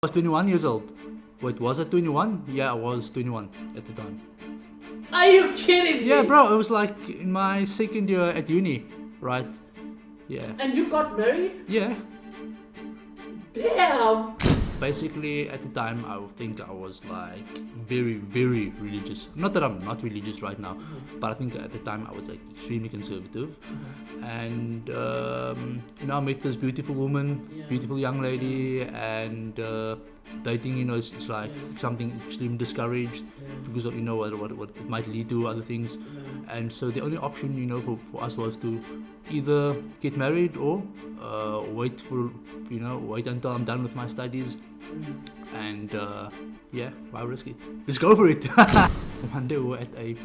I was 21 years old. Wait, was I 21? Yeah, I was 21 at the time. Are you kidding me? Yeah, bro, it was like in my second year at uni, right? Yeah. And you got married? Yeah. Damn! Basically, at the time, I would think I was like very, very religious. Not that I'm not religious right now, but I think at the time I was like extremely conservative. And I met this beautiful woman, beautiful young lady, and dating, it's like something extremely discouraged because of what it might lead to other things. And so the only option for us was to either get married or wait until I'm done with my studies. And why risk it? Let's go for it. One day we were at a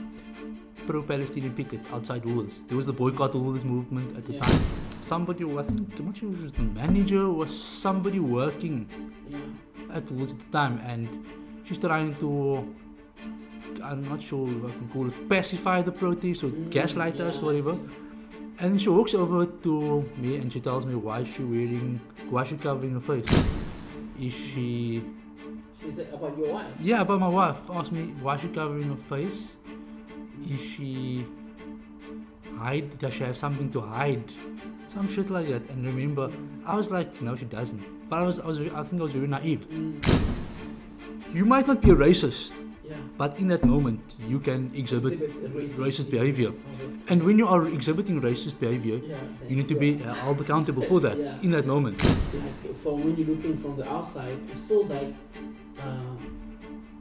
pro-Palestinian picket outside Woolworths. There was the boycott Woolworths movement at the time. Somebody, I think, I'm not sure if it was the manager or somebody working at Woolworths at the time, and she's trying to, I'm not sure if I can call it, pacify the protest or gaslight us or whatever. And she walks over to me and she tells me why is she covering her face? Is she... She said about your wife? Yeah, about my wife. Asked me why is she covering her face? Is she does she have something to hide? Some shit like that. And remember, I was like, no, she doesn't. But I think I was very naive. You might not be a racist, but in that moment, you can exhibit racist behavior. And when you are exhibiting racist behavior, you need to be held accountable for that in that moment. From when you're looking from the outside, it feels like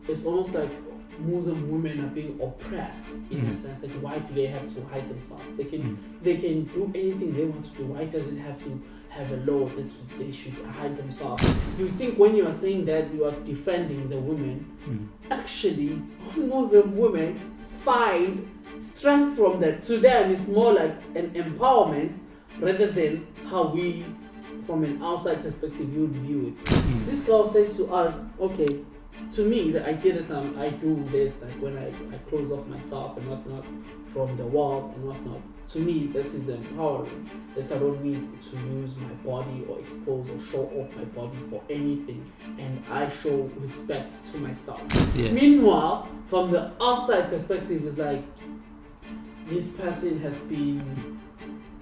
it's almost like Muslim women are being oppressed in a sense that why do they have to hide themselves? They can do anything they want to do. Why does it have to have a law that they should hide themselves? You think when you are saying that you are defending the women, actually Muslim women find strength from that. To them it's more like an empowerment rather than how we from an outside perspective you would view it. This girl says to us, okay, to me, the idea that I do this, like when I close off myself and whatnot from the world and whatnot, to me, that is empowering. That I don't need to use my body or expose or show off my body for anything, and I show respect to myself. Meanwhile, from the outside perspective, it's like this person has been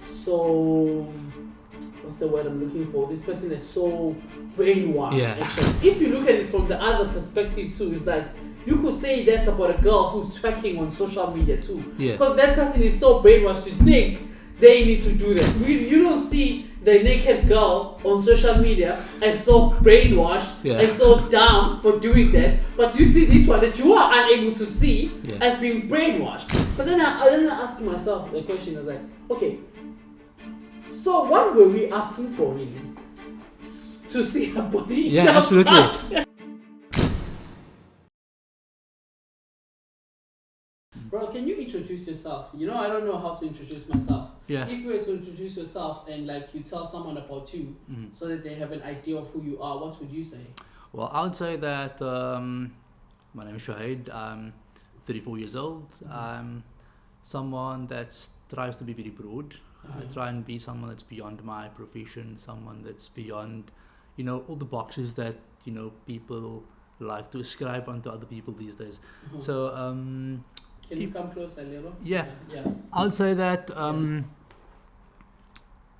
so... what's the word I'm looking for? This person is so brainwashed. Actually. If you look at it from the other perspective too, it's like you could say that's about a girl who's tracking on social media too. Because that person is so brainwashed to think they need to do that. You don't see the naked girl on social media as so brainwashed and so dumb for doing that, but you see this one that you are unable to see as being brainwashed. But then I ask myself the question, I was like, okay, so what were we asking for really? To see her body? Yeah, absolutely. Bro, can you introduce yourself? I don't know how to introduce myself. If you were to introduce yourself and like you tell someone about you so that they have an idea of who you are, what would you say? Well, I would say that my name is Shahid. I'm 34 years old. I'm someone that tries to be very broad. I try and be someone that's beyond my profession, someone that's beyond, all the boxes that, people like to ascribe onto other people these days. So, can you come closer a little? Yeah. I would say that I'm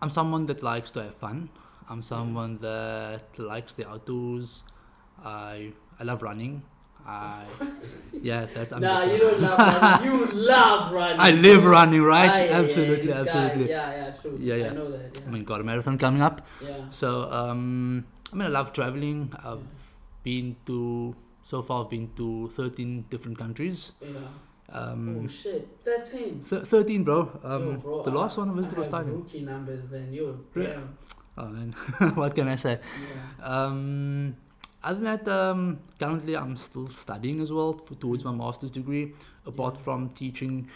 someone that likes to have fun. I'm someone that likes the outdoors. I love running. You don't love running. You love running. I live running, right? Absolutely. True. Yeah. I know that. I mean, got a marathon coming up. Yeah. So, I love traveling. I've been to 13 different countries. Oh shit, 13. 13, bro. Bro, the last one I visited was Thailand. Rookie numbers then, damn. Oh man, what can I say? Other than that, currently I'm still studying as well towards my master's degree. Apart from teaching,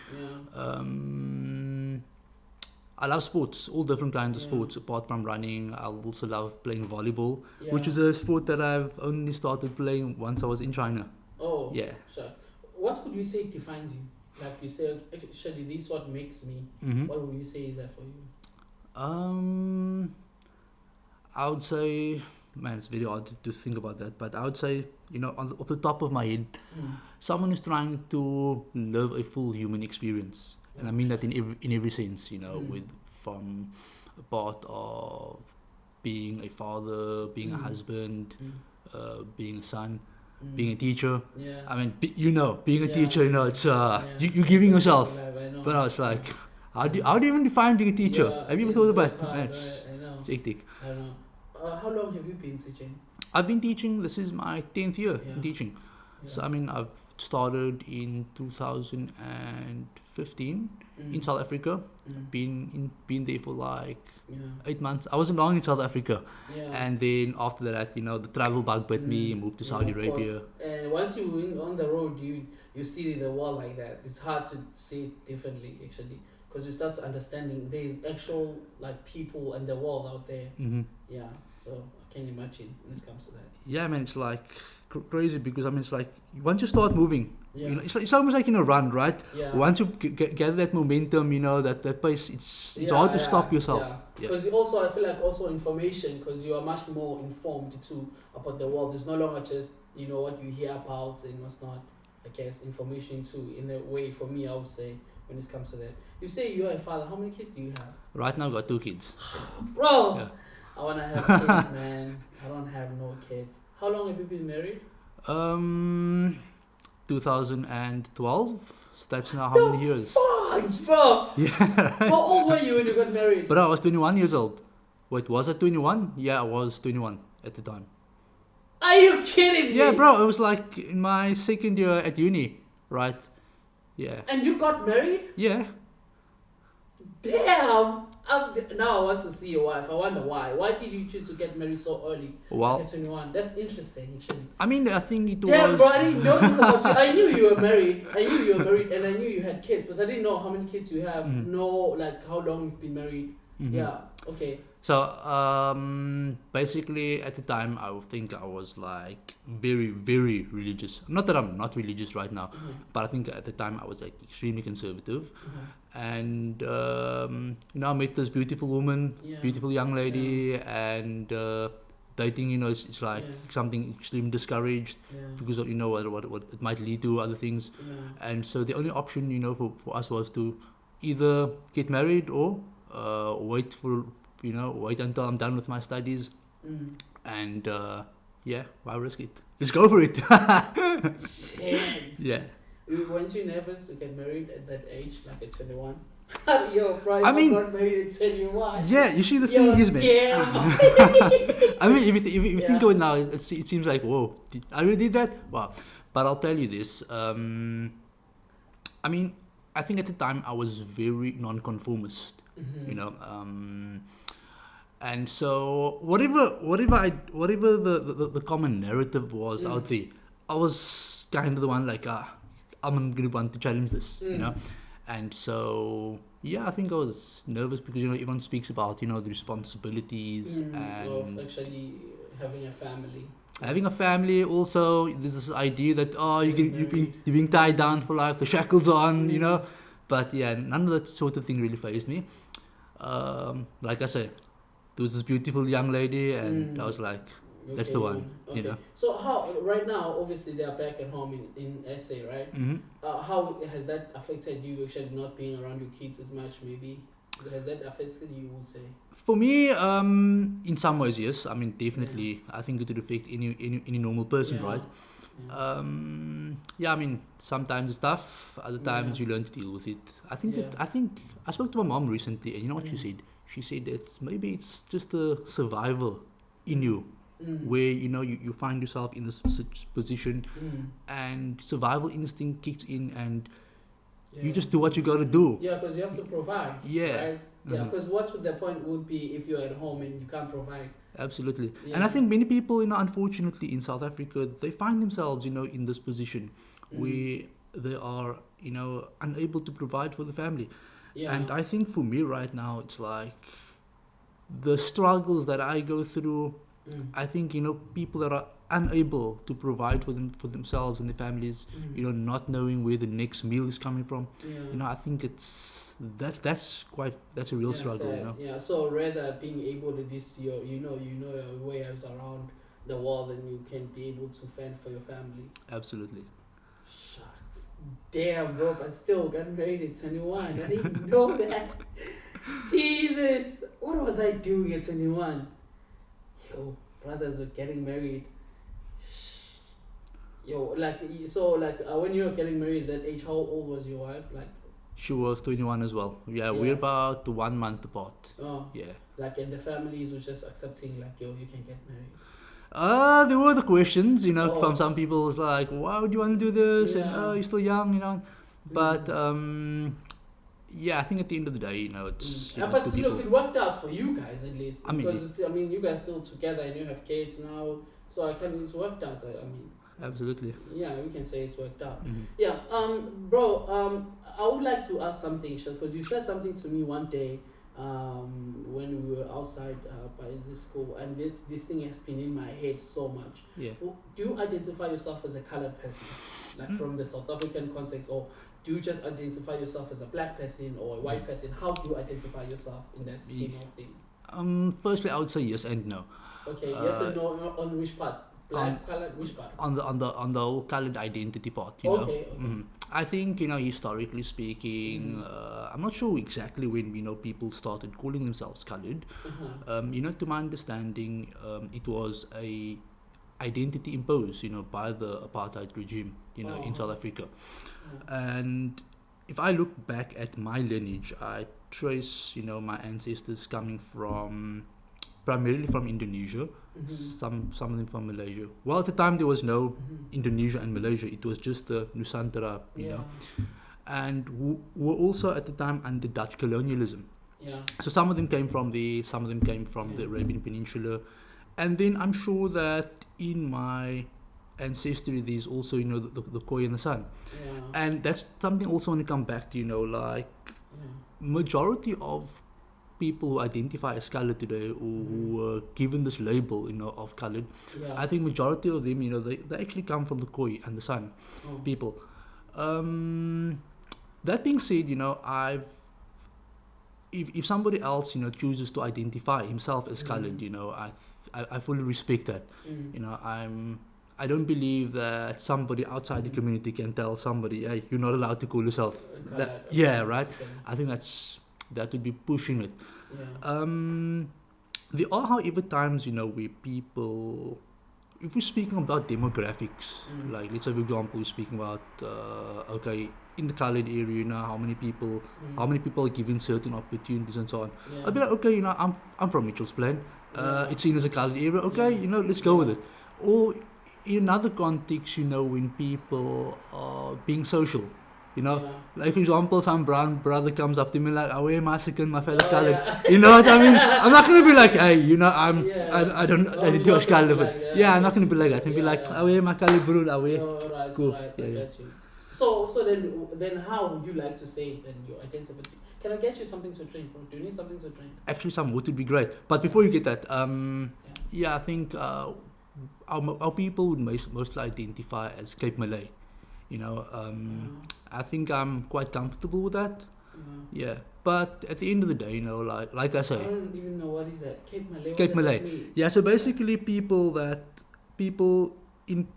I love sports, all different kinds of sports. Apart from running, I also love playing volleyball, which is a sport that I've only started playing once I was in China. Oh, yeah. Sure. What would you say defines you? Like you say, actually, this is what makes me. What would you say is that for you? I would say man, it's very hard to think about that. But I would say, off the top of my head, someone who's trying to live a full human experience, and I mean that in every sense, with from a part of being a father, being a husband, being a son, being a teacher. Yeah. I mean, being a Yeah. teacher, it's you're giving yourself. I know. But I was like, how do you even define being a teacher? Yeah, Have you ever it's thought about very it? hard, It's right? I know. hectic. I know. How long have you been teaching? I've been teaching. This is my 10th year Yeah. in teaching. Yeah. So I mean, I've started in 2015 in South Africa. Been there for like Yeah. 8 months. I wasn't long in South Africa, Yeah. and then after that, the travel bug bit me. Moved to Saudi of Arabia. course. And once you went on the road, you see the world like that. It's hard to see it differently, actually, because you start understanding there's actual like people and the world out there. Hmm. Yeah. So I can imagine when it comes to that. Yeah, man, it's like crazy because I mean, it's like once you start moving, Yeah. it's almost like in a run, right? Yeah. Once you gather that momentum, that pace, it's hard to stop yourself. Yeah. Yeah. Because also, I feel like also information, because you are much more informed too about the world. It's no longer just what you hear about and what's not. I guess information too, in a way, for me, I would say when it comes to that. You say you're a father. How many kids do you have, Right now, I've got 2 kids. bro? Yeah. I wanna have kids, man. I don't have no kids. How long have you been married? 2012. So that's now how many years? Fudge, bro. Yeah. How old were you when you got married? But I was 21 years old. Wait, was I 21? Yeah, I was 21 at the time. Are you kidding me? Yeah, bro, it was like in my second year at uni, right? Yeah. And you got married? Yeah. Damn! Now I want to see your wife. I wonder why. Why did you choose to get married so early? Well, At 21. That's interesting, actually. I mean, I think it Damn, was. bro, I didn't know this about you. I knew you were married. And I knew you had kids, but I didn't know how many kids you have. No, like how long you've been married. Mhm. Yeah. Okay. So, basically, at the time, I would think I was like very, very religious. Not that I'm not religious right now, but I think at the time I was like extremely conservative. And I met this beautiful woman, Yeah. beautiful young lady, and dating, it's like Yeah. something extremely discouraged Yeah. because of what it might lead to other things. Yeah. And so the only option, for us was to either get married or wait until I'm done with my studies. And why risk it? Let's go for it. Shit. Yeah. Weren't you nervous to get married at that age, like at 21? Yo, bro, I mean- got married at 21. Yeah, you see the Yo, thing is, man. damn. I mean, if you Yeah. think of it now, it seems like, whoa, I really did that? Wow. But I'll tell you this. I mean, I think at the time I was very non-conformist, and so whatever the common narrative was out there, I was kind of the one like, I'm gonna want to challenge this, and so. Yeah, I think I was nervous because everyone speaks about the responsibilities Of and actually having a family. having a family. Also, there's this idea that you're being tied down for life, the shackles on, But yeah, none of that sort of thing really fazed me. Like I said, there was this beautiful young lady, and I was like, that's the one, Okay. So how right now? Obviously, they are back at home in SA, right? hmm How has that affected you? Actually, not being around your kids as much, maybe. Has that affected you? Would say. For me, in some ways, yes. I mean, definitely. I think it would affect any normal person, Yeah. right? Yeah. I mean, sometimes it's tough. Other times Yeah. you learn to deal with it. I think Yeah. I spoke to my mom recently, and you know what she said? She said that maybe it's just a survival in you, where you find yourself in this position, and survival instinct kicks in, and you just do what you got to do. Yeah, because you have to provide. Yeah. Right. Yeah, because what would the point would be if you're at home and you can't provide? Absolutely. Yeah. And I think many people, unfortunately in South Africa, they find themselves, in this position where they are, unable to provide for the family. Yeah. And I think for me right now, it's like the struggles that I go through. I think people that are unable to provide for themselves and their families, not knowing where the next meal is coming from. Yeah. I think it's that's a real struggle, you know. Yeah, so rather being able to this your your ways around the world, and you can be able to fend for your family. Absolutely. Shucks. Damn, bro, but still got married at 21. I didn't know that. Jesus, what was I doing at 21? Yo, brothers were getting married. Yo, when you were getting married at that age, how old was your wife? Like, She was 21 as well. Yeah, we're about 1 month apart. oh, Yeah. like, and the families were just accepting, like, yo, you can get married. There were the questions, you know, Oh. from some people. It's like, why would you want to do this? And Yeah. you're still young, you know. But Mm. yeah, I think at the end of the day, you know, it's you know, But two look, people. it worked out for you guys at least. I mean, Because it's still, you guys still together and you have kids now. So it's worked out. I mean, Absolutely. yeah, we can say it's worked out. Mhm. Yeah, bro, I would like to ask something, because you said something to me one day, when we were outside by this school, and this thing has been in my head so much. Yeah. Do you identify yourself as a colored person, like from the South African context, or do you just identify yourself as a black person or a white person? How do you identify yourself in that scheme of things? Firstly, I would say yes and no. Okay, yes and no on which part? Black, colored, which part? On the whole colored identity part, you know. Okay. I think, you know, historically speaking, I'm not sure exactly when, you know, people started calling themselves colored. Uh-huh. You know, to my understanding, it was a identity imposed, you know, by the apartheid regime, you know, in South Africa. And if I look back at my lineage, I trace, you know, my ancestors coming from primarily from Indonesia, some of them from Malaysia. Well, at the time there was no Indonesia and Malaysia; it was just the Nusantara, you know, and were also at the time under Dutch colonialism. Yeah. So some of them came from the Arabian Peninsula, and then I'm sure that in my ancestry there's also, you know, the Khoi and the San, and that's something also when you come back to, you know, like majority of people who identify as colored today, or who were given this label, you know, of colored, I think majority of them, you know, they actually come from the Khoi and the San people. That being said, you know, if somebody else, you know, chooses to identify himself as colored, you know, I fully respect that. You know, I don't believe that somebody outside the community can tell somebody, hey, you're not allowed to call yourself that. Yeah, right. I think that would be pushing it. There are, however, times, you know, where people, if we're speaking about demographics, like let's say for example we're speaking about okay, in the colored area, you know, how many people are given certain opportunities and so on. I'll be like, okay, you know, I'm from Mitchell's Plain, it's seen as a colored area, okay, you know, let's go with it. Or in another context, you know, when people are being social, you know, like for example, some brown brother comes up to me like, "Oh, my second, my fellow colored." You know what I mean? I'm not gonna be like, "Hey, you know, I don't identify as colored." I'm not gonna be like that. And be like, "Oh, my colored bro, Right, cool." Right, I get you. So then how would you like to say then you identify? Can I get you something to drink, bro? Do you need something to drink? Actually, some water would be great. But before you get that, I think our people would mostly identify as Cape Malay. You know, I think I'm quite comfortable with that. Yeah, but at the end of the day, you know, like I say, I don't even know what is that. Cape Malay. Cape Malay. Yeah, so basically people in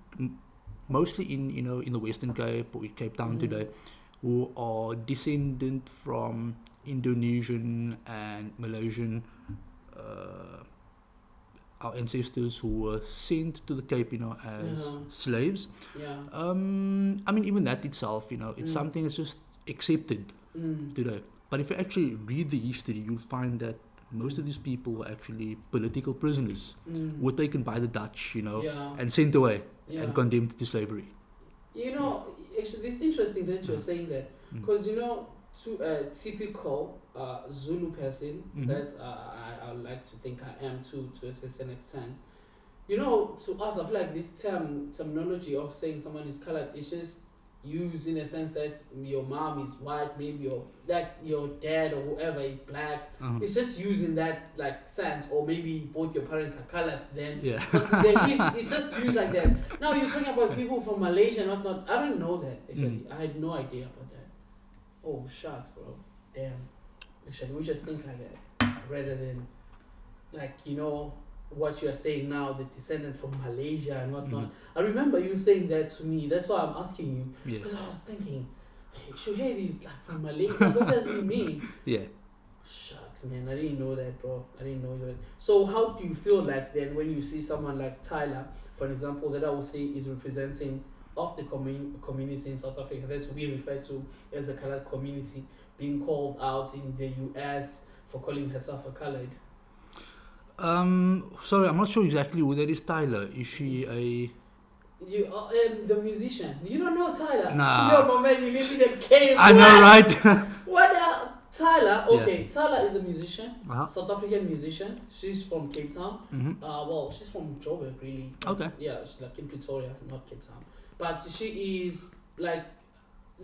mostly in, you know, in the Western Cape or in Cape Town today, who are descendant from Indonesian and Malaysian our ancestors who were sent to the Cape, you know, as slaves. I mean, even that itself, you know, it's something that's just accepted today. But if you actually read the history, you'll find that most of these people were actually political prisoners, were taken by the Dutch, you know, and sent away and condemned to slavery. You know, actually, it's interesting that you're saying that, because, you know, to a typical Zulu person, that I like to think I am to a certain extent. You know, to us, I feel like this terminology of saying someone is colored is just used in a sense that your mom is white, maybe your dad or whoever is black. It's just used in that like sense, or maybe both your parents are colored. Then it's just used like that. Now you're talking about people from Malaysia, and that's not. I don't know that actually. I had no idea about that. Oh shucks, bro. damn, actually, we just think like that rather than like what you are saying now, the descendant from Malaysia and what's not. I remember you saying that to me. That's why I'm asking you, Yeah. because I was thinking, hey, Shuhair is like from Malaysia. What does it mean? Yeah. Shucks, man, I didn't know that, bro. I didn't know that. So how do you feel like then when you see someone like Tyler, for example, that I would say is representing of the community in South Africa, that we refer to as a colored community, being called out in the US for calling herself a colored? Sorry, I'm not sure exactly who that is. Tyler, is she a? You the musician. You don't know Tyler? Nah. Yo, my man, you live in a cave. I know, right? What Tyler? Okay, Tyler is a musician, Uh-huh. South African musician. She's from Cape Town. Mm-hmm. Well, she's from Joburg, really. Okay. Yeah, she's like in Pretoria, not Cape Town. But she is like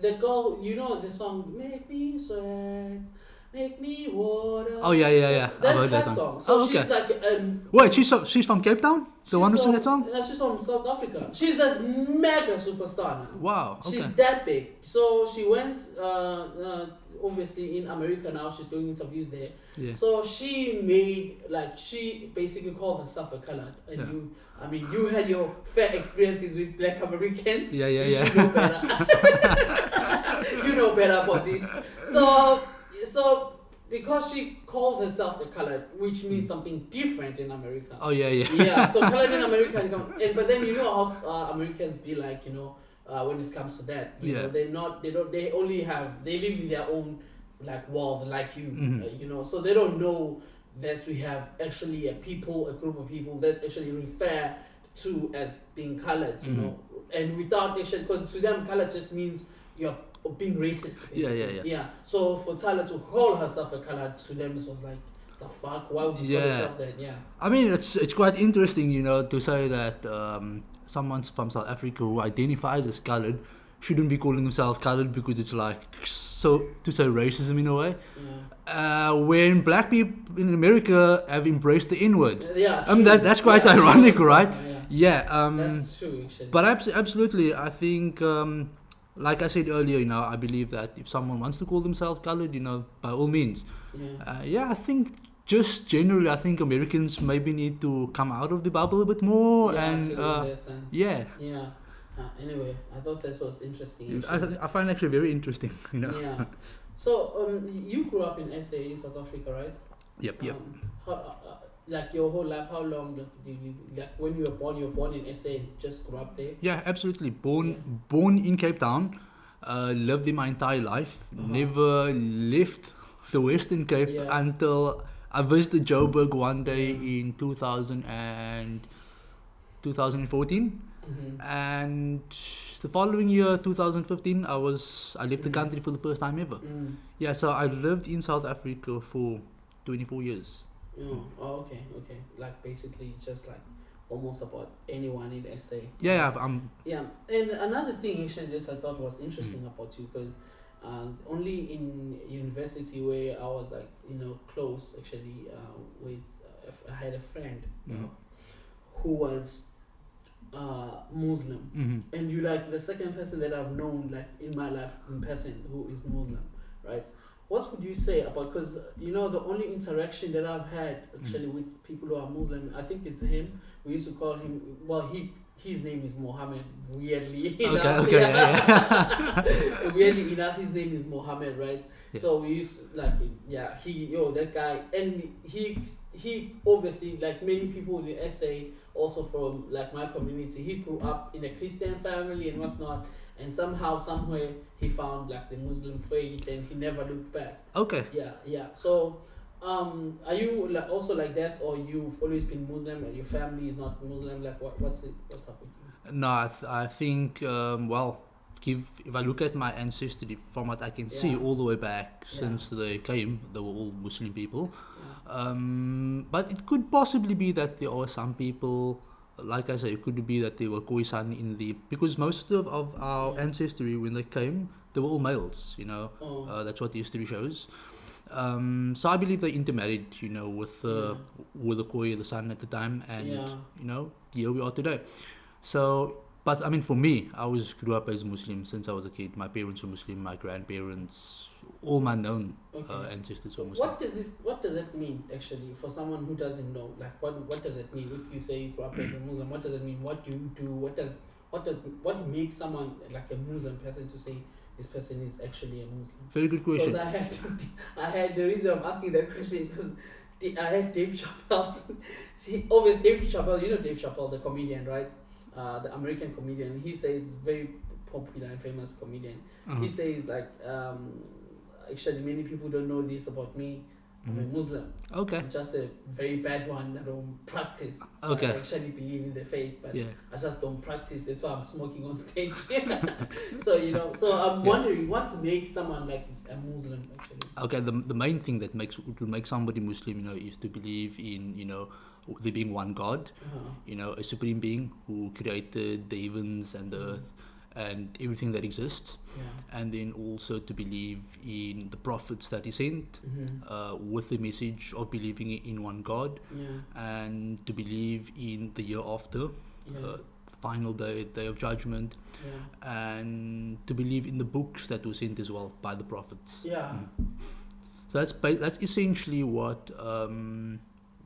the girl. You know the song "Make Me Sweat, Make Me Water." Oh yeah. I've That's heard her that song. So okay. she's like Wait, she's from Cape Town? The one who sang that song? No, she's from South Africa. She's a mega superstar now. Wow. Okay. She's that big. So she went, obviously in America now. She's doing interviews there. Yeah. So she made she basically called herself a colored. And you had your fair experiences with Black Americans. Yeah. You should know better. You know better about this. So because she called herself a colored, which means something different in America. Oh yeah. Yeah, so colored in America, but then you know how Americans be like, when it comes to that, you know, they live in their own like world, like you, Mm-hmm. So they don't know that we have actually a group of people that's actually referred to as being colored, you know, and without actually, because to them, color just means you're being racist. Basically. Yeah. So for Tyler to call herself a colored, to them it was like, the fuck? Why would you call yourself that? Yeah. I mean, it's quite interesting, to say that someone from South Africa who identifies as colored shouldn't be calling themselves colored, because it's like to say racism in a way. Yeah. When black people in America have embraced the N-word. Yeah. That's quite ironic, right? Yeah. Yeah. That's true, actually. But absolutely, I think, like I said earlier, I believe that if someone wants to call themselves colored, by all means. Yeah. I think just generally, I think Americans maybe need to come out of the bubble a bit more, and Yeah. Anyway, I thought this was interesting. I find actually very interesting, Yeah. So you grew up in SA, in South Africa, right? Yep. How, like your whole life, how long did you, like when you were born in SA and just grew up there? Yeah, absolutely. Born in Cape Town, lived there my entire life. Never left the Western Cape until I visited Joburg one day in 2014. And the following year, 2015, I left the country for the first time ever. Yeah, so I lived in South Africa for 24 years. Oh, okay. Like basically just like almost about anyone in SA. Yeah. And another thing actually just I thought was interesting about you, because only in university where I was like, close actually with, I had a friend who was Muslim, and you like the second person that I've known like in my life in person who is Muslim, right? What would you say about, because the only interaction that I've had actually with people who are Muslim, I think it's him. We used to call him, well, his name is Mohammed, weirdly enough. Okay, yeah. Weirdly enough, his name is Mohammed, right? Yeah. So we used to, like, that guy, and he obviously, like many people in SA, also from like my community, he grew up in a Christian family and what's not, and somehow, somewhere, he found like the Muslim faith, and he never looked back. Okay. Yeah. So, are you also like that, or you've always been Muslim and your family is not Muslim? Like, what's up with you? No, I think if I look at my ancestry, from what I can see all the way back since they came, they were all Muslim people. But it could possibly be that there are some people, like I say, it could be that they were Khoisan because most of our ancestry, when they came, they were all males, that's what the history shows. So I believe they intermarried, with the Khoi, the son at the time, and here we are today. So, But I mean, for me, I always grew up as Muslim since I was a kid. My parents were Muslim, my grandparents, all my known Okay. ancestors were Muslim. What does that mean actually for someone who doesn't know? Like what does it mean if you say you grew up as a Muslim? What does it mean? What do you do? What makes someone like a Muslim person to say this person is actually a Muslim? Very good question. Because I had the reason I'm asking that question because I had Dave Chappelle. Dave Chappelle, you know Dave Chappelle, the comedian, right? The American comedian. He says very popular and famous comedian. Uh-huh. He says like actually many people don't know this about me. I'm a Muslim. Okay. I'm just a very bad one. I don't practice. Okay. I actually believe in the faith, but Yeah. I just don't practice. That's why I'm smoking on stage. So I'm wondering what makes someone like a Muslim actually. Okay. The main thing that will make somebody Muslim, is to believe in there being one God, Uh-huh. a supreme being who created the heavens and the earth and everything that exists, Yeah. and then also to believe in the prophets that he sent, with the message of believing in one God, Yeah. and to believe in the year after, Yeah. final day of judgment, Yeah. and to believe in the books that were sent as well by the prophets. Yeah. So that's essentially what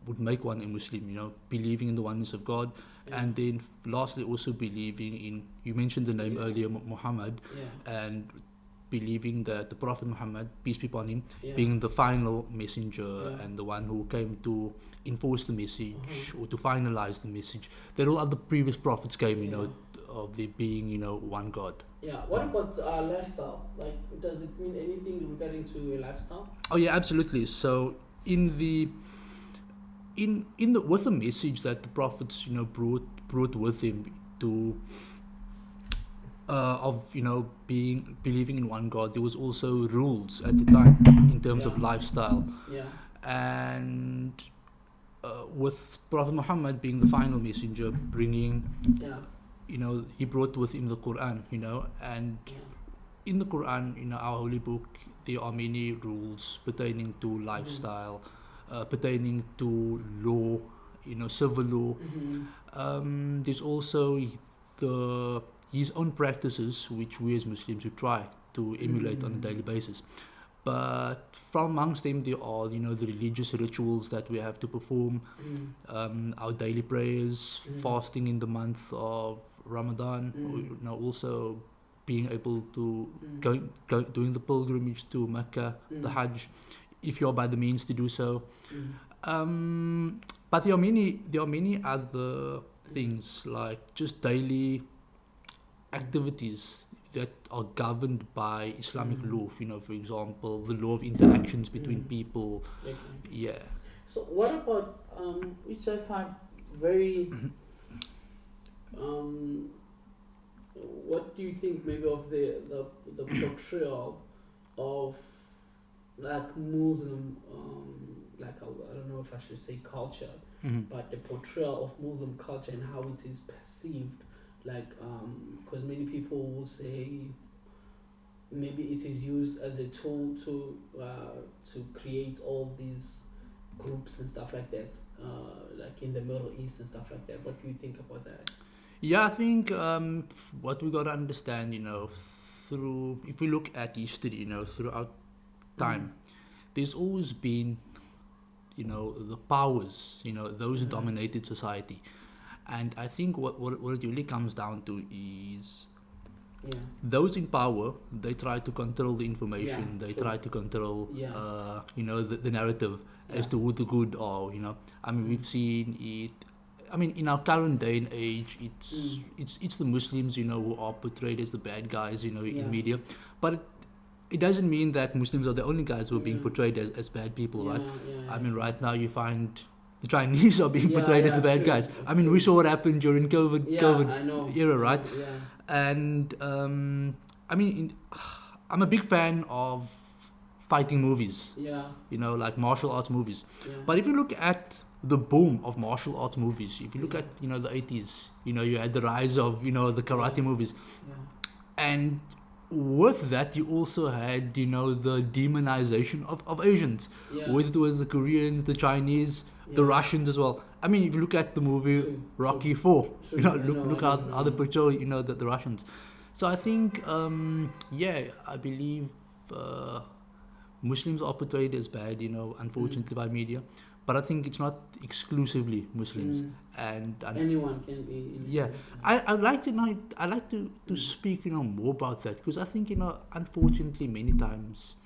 would make one a Muslim, believing in the oneness of God, Yeah. and then lastly also believing in, you mentioned the name Yeah. earlier, Muhammad, Yeah. and believing that the Prophet Muhammad, peace be upon him, Yeah. being the final messenger Yeah. and the one who came to enforce the message Uh-huh. or to finalize the message, that all other previous prophets came, Yeah. of there being, one God. Yeah. What about lifestyle? Like, does it mean anything regarding to a lifestyle? Oh yeah, absolutely. So in the with the message that the prophets brought with him to of believing in one God, there was also rules at the time in terms of Yeah. lifestyle, Yeah. and with Prophet Muhammad being the final messenger, bringing Yeah. he brought with him the Quran, and Yeah. in the Quran, our holy book, there are many rules pertaining to lifestyle, pertaining to law, civil law. Mm-hmm. There's also his own practices, which we as Muslims would try to emulate on a daily basis. But from amongst them, there are, the religious rituals that we have to perform, our daily prayers, fasting in the month of Ramadan, also being able to doing the pilgrimage to Mecca, the Hajj, if you're by the means to do so. But there are many other things, like just daily activities that are governed by Islamic law. For example, the law of interactions between people. Okay. Yeah. So what about which I find very what do you think maybe of the portrayal of like Muslim like I don't know if I should say culture, but the portrayal of Muslim culture and how it is perceived, like because many people will say maybe it is used as a tool to create all these groups and stuff like that, like in the Middle East and stuff like that. What do you think about that? Yeah, I think what we got to understand, if we look at history, throughout time, there's always been, the powers, those who dominated society. And I think what it really comes down to is those in power, they try to control the information, they true. try to control, Yeah. the narrative as to who the good are, I mean, we've seen it. I mean, in our current day and age, it's the Muslims, who are portrayed as the bad guys, in media. But it doesn't mean that Muslims are the only guys who are being portrayed as bad people, right? I mean, right now you find the Chinese are being portrayed as the bad guys. I mean, we saw what happened during COVID era, right? And I mean, I'm a big fan of fighting movies, like martial arts movies. But if you look at the boom of martial arts movies, if you look at the 80s, you had the rise of the karate movies, and with that you also had the demonization of Asians, whether it was the Koreans, the Chinese, the Yeah. Russians as well. I mean, if you look at the movie True, Rocky 4, True. you know, I look know, look I how know, I how they know. portray, you know, the Russians. So I think, yeah, I believe Muslims are portrayed as bad, you know, unfortunately by media. But I think it's not exclusively Muslims, and Anyone can be yeah, innocent. I'd like to know. I like to speak, you know, more about that, because I think, you know, unfortunately, many times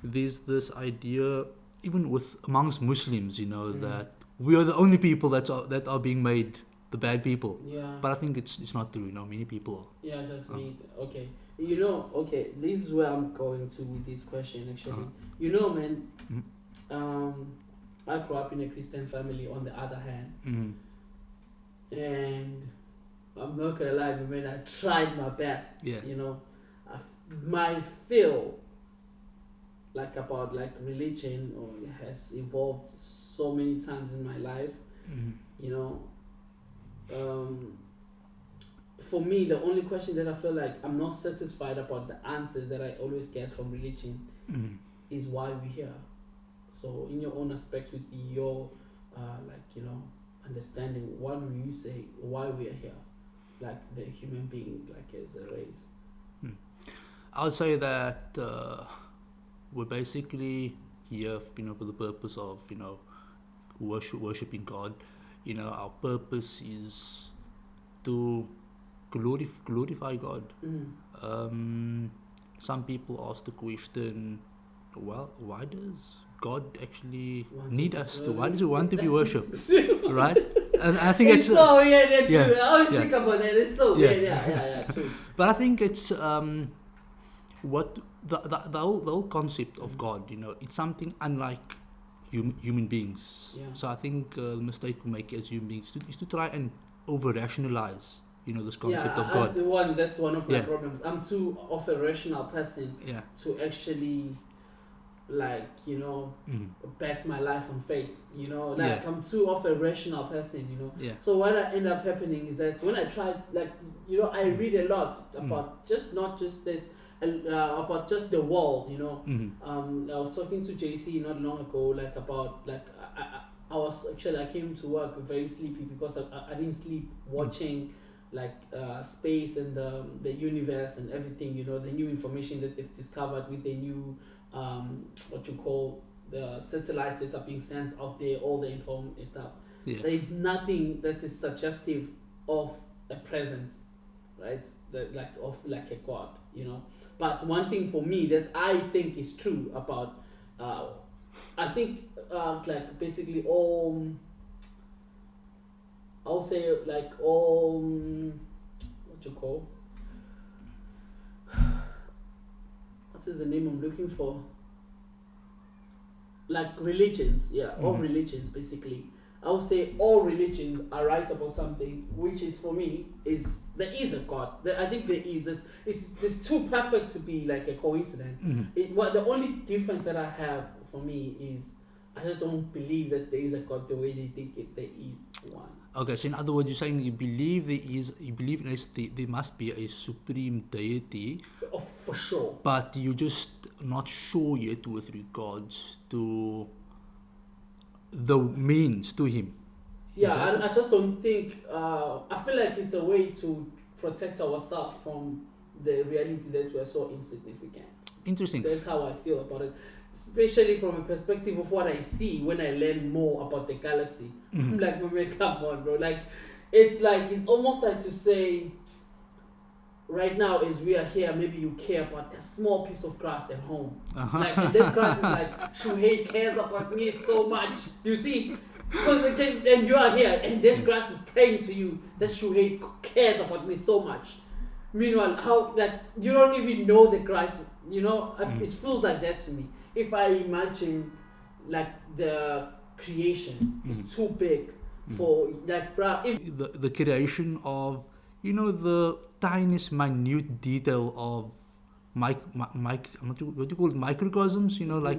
there's this idea, even with amongst Muslims, you know, that we are the only people that are being made the bad people. Yeah. But I think it's not true. You know, many people. Yeah, just need. Okay. You know, okay, this is where I'm going to with this question actually. You know, man, I grew up in a Christian family on the other hand. And I'm not gonna lie, man, I tried my best. Yeah. You know, my feel like about like religion or has evolved so many times in my life. You know, for me, the only question that I feel like I'm not satisfied about the answers that I always get from religion is why we're here. So, in your own aspect, with your like, you know, understanding, what will you say why we are here, like the human being, like as a race? I would say that we're basically here, you know, for the purpose of, you know, worshiping God. You know, our purpose is to glorify God. Some people ask the question, well, why does God actually need us? Why does He want to be worshipped? Right? And I think It's so weird. That's yeah, true. I always yeah. think about that. It's so Yeah. weird. Yeah, true. But I think it's what the whole concept of God, you know, it's something unlike human beings. Yeah. So I think the mistake we make as human beings is to try and over rationalize, you know, this concept of God. That's one of my Yeah. problems. I'm too of a rational person Yeah. to actually, like, you know, bet my life on faith. You know, like Yeah. I'm too of a rational person. You know. Yeah. So what end up happening is that when I try, like, you know, I read a lot about not just this, about just the world. You know. I was talking to JC not long ago, like about like I came to work very sleepy because I didn't sleep watching like space and the universe and everything, you know, the new information that they've discovered with the new what you call the satellites that are being sent out there, all the info and stuff. Yeah. There is nothing that is suggestive of a presence, right? Like of like a God, you know. But one thing for me that I think is true about I think like basically all, I'll say like all, what you call, what is the name I'm looking for? Like religions, all religions basically. I would say all religions are right about something, which is for me is there is a God. I think there is this. It's too perfect to be like a coincidence. The only difference that I have for me is I just don't believe that there is a God the way they think there is one. Okay, so in other words, you're saying you believe there must be a supreme deity. Oh, for sure. But you're just not sure yet with regards to the means to Him. Yeah, I just don't think. I feel like it's a way to protect ourselves from the reality that we're so insignificant. Interesting. That's how I feel about it, especially from a perspective of what I see when I learn more about the galaxy. I'm like, man, come on, bro. Like, it's almost like to say, right now as we are here, maybe you care about a small piece of grass at home. Like, and that grass is like, Shuhei cares about me so much. You see? Because and you are here, and that grass is praying to you that Shuhei cares about me so much. Meanwhile, how that you don't even know the grass, you know, it feels like that to me. If I imagine like the creation is too big for like, if the creation of, you know, the tiniest minute detail of what do you call it, microcosms, you know, like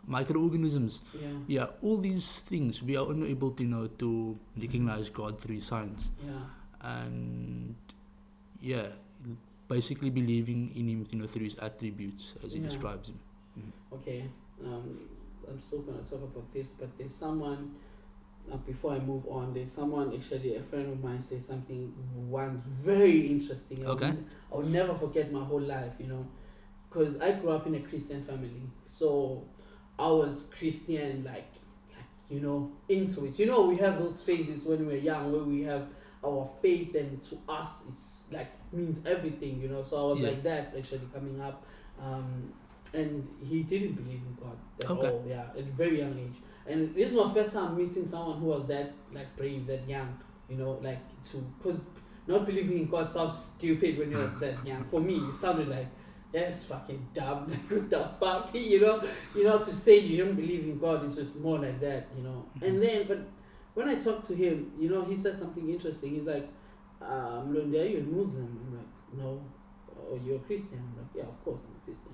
microorganisms. Yeah, all these things we are unable to, you know, to recognize God through science. And basically believing in Him, you know, through His attributes as He describes Him. Okay, I'm still gonna talk about this, but there's someone before I move on, there's someone, actually, a friend of mine said something once very interesting. Okay. I will never forget my whole life, because I grew up in a Christian family. So I was Christian, like into it. We have those phases when we're young where we have our faith, and to us it's like means everything. So I was Yeah. like that actually coming up, and he didn't believe in God at Okay. all. Yeah, at a very young age. And this was first time meeting someone who was that like brave, that young. Because not believing in God sounds stupid when you're that young. For me, it sounded like, that's fucking dumb. Like, what the fuck? To say you don't believe in God is just more like that. And then, but when I talked to him, he said something interesting. He's like, Mlondi, are you a Muslim? I'm like, no. Oh, you're a Christian? I'm like, yeah, of course I'm a Christian.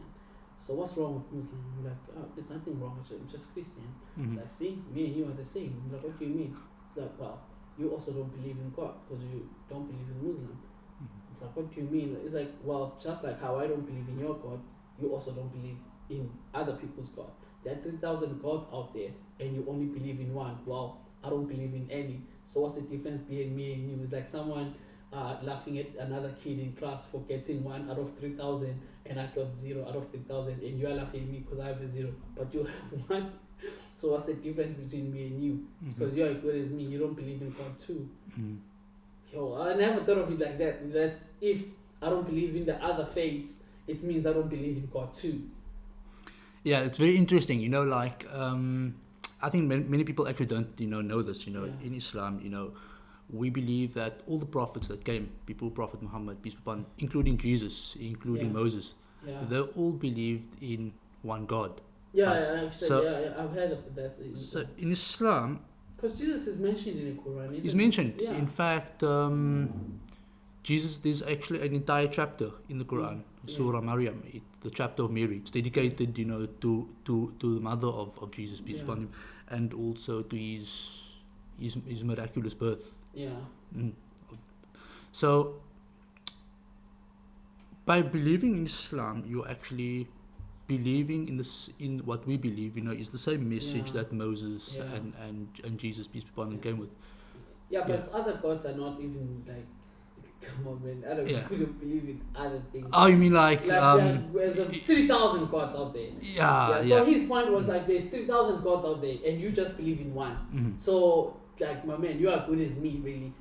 So what's wrong with Muslim? I'm like, oh, there's nothing wrong. I'm just Christian. Mhm. He's like, see, me and you are the same. I'm like, what do you mean? He's like, well, you also don't believe in God because you don't believe in Muslim. It's like, what do you mean? It's like, well, just like how I don't believe in your God, you also don't believe in other people's God. There are 3,000 gods out there, and you only believe in one. Well, I don't believe in any. So what's the difference between me and you? It's like someone laughing at another kid in class for getting 1 out of 3,000, and I got 0 out of 3,000, and you are laughing at me because I have a 0, but you have 1. So what's the difference between me and you? Because you're as good as me, you don't believe in God too. Mhm. Yo, I never thought of it like that. That if I don't believe in the other faiths, it means I don't believe in God too. Yeah, it's very interesting. I think many people actually don't know this. Yeah. In Islam, we believe that all the prophets that came before Prophet Muhammad, peace be upon, including Jesus, including Yeah. Moses, Yeah. they all believed in one God. Yeah, Right. actually, So- I've heard of that. So in Islam, Because Jesus is mentioned in the Quran, isn't he's he? mentioned. Yeah. In fact, Jesus, there's actually an entire chapter in the Quran, Yeah. Surah Maryam, the chapter of Mary. It's dedicated, to the mother of Jesus, peace Yeah. upon him, and also to his miraculous birth. Yeah. Mm. So, by believing in Islam, you're actually believing in what we believe. Is the same message Yeah. that Moses Yeah. and Jesus, peace be upon him, came with. Yeah, but Yeah. other gods are not even like. Come on, man! I don't Yeah. couldn't believe in other things. Oh, you mean like there's 3,000 gods out there. yeah. So his point was like, there's 3,000 gods out there, and you just believe in one. Mhm. So, like, my man, you are good as me, really.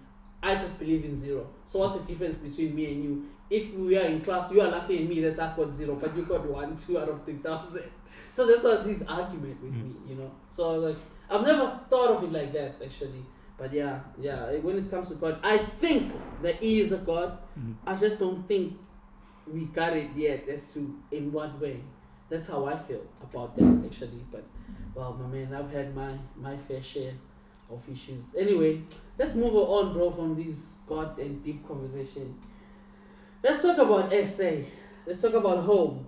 I just believe in 0. So what's the difference between me and you? If we are in class, you are laughing at me, that's I got 0, but you got 1, 2 out of 3,000. So that was his argument with me, So like, I've never thought of it like that, actually. But yeah, when it comes to God, I think there is a God. Mhm. I just don't think we got it yet as to in what way. That's how I feel about that, actually. But, well, my man, I've had my fair share of issues. Anyway, let's move on, bro, from this God and deep conversation. Let's talk about SA. Let's talk about home.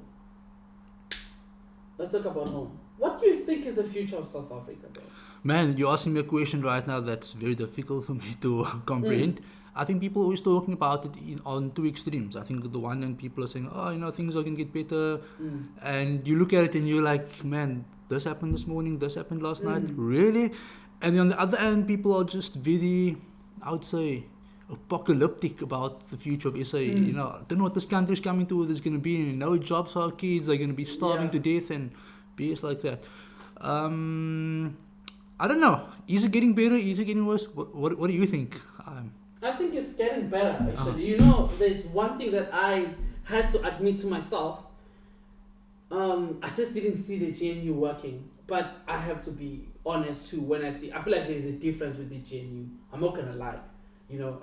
What do you think is the future of South Africa, bro? Man, you're asking me a question right now that's very difficult for me to comprehend. I think people are always talking about it on two extremes. I think the one hand people are saying, things are going to get better. And you look at it and you're like, man, this happened this morning, this happened last night. Really? And then on the other hand, people are just very, I would say, apocalyptic about the future of SA. I don't know what this country's coming to. There's going to be no jobs for our kids. They're going to be starving to death and BS like that. I don't know. Is it getting better? Is it getting worse? What do you think? I think it's getting better, actually. There's one thing that I had to admit to myself. I just didn't see the GNU working. But I have to be honest too. I feel like there's a difference with the GNU. I'm not gonna lie.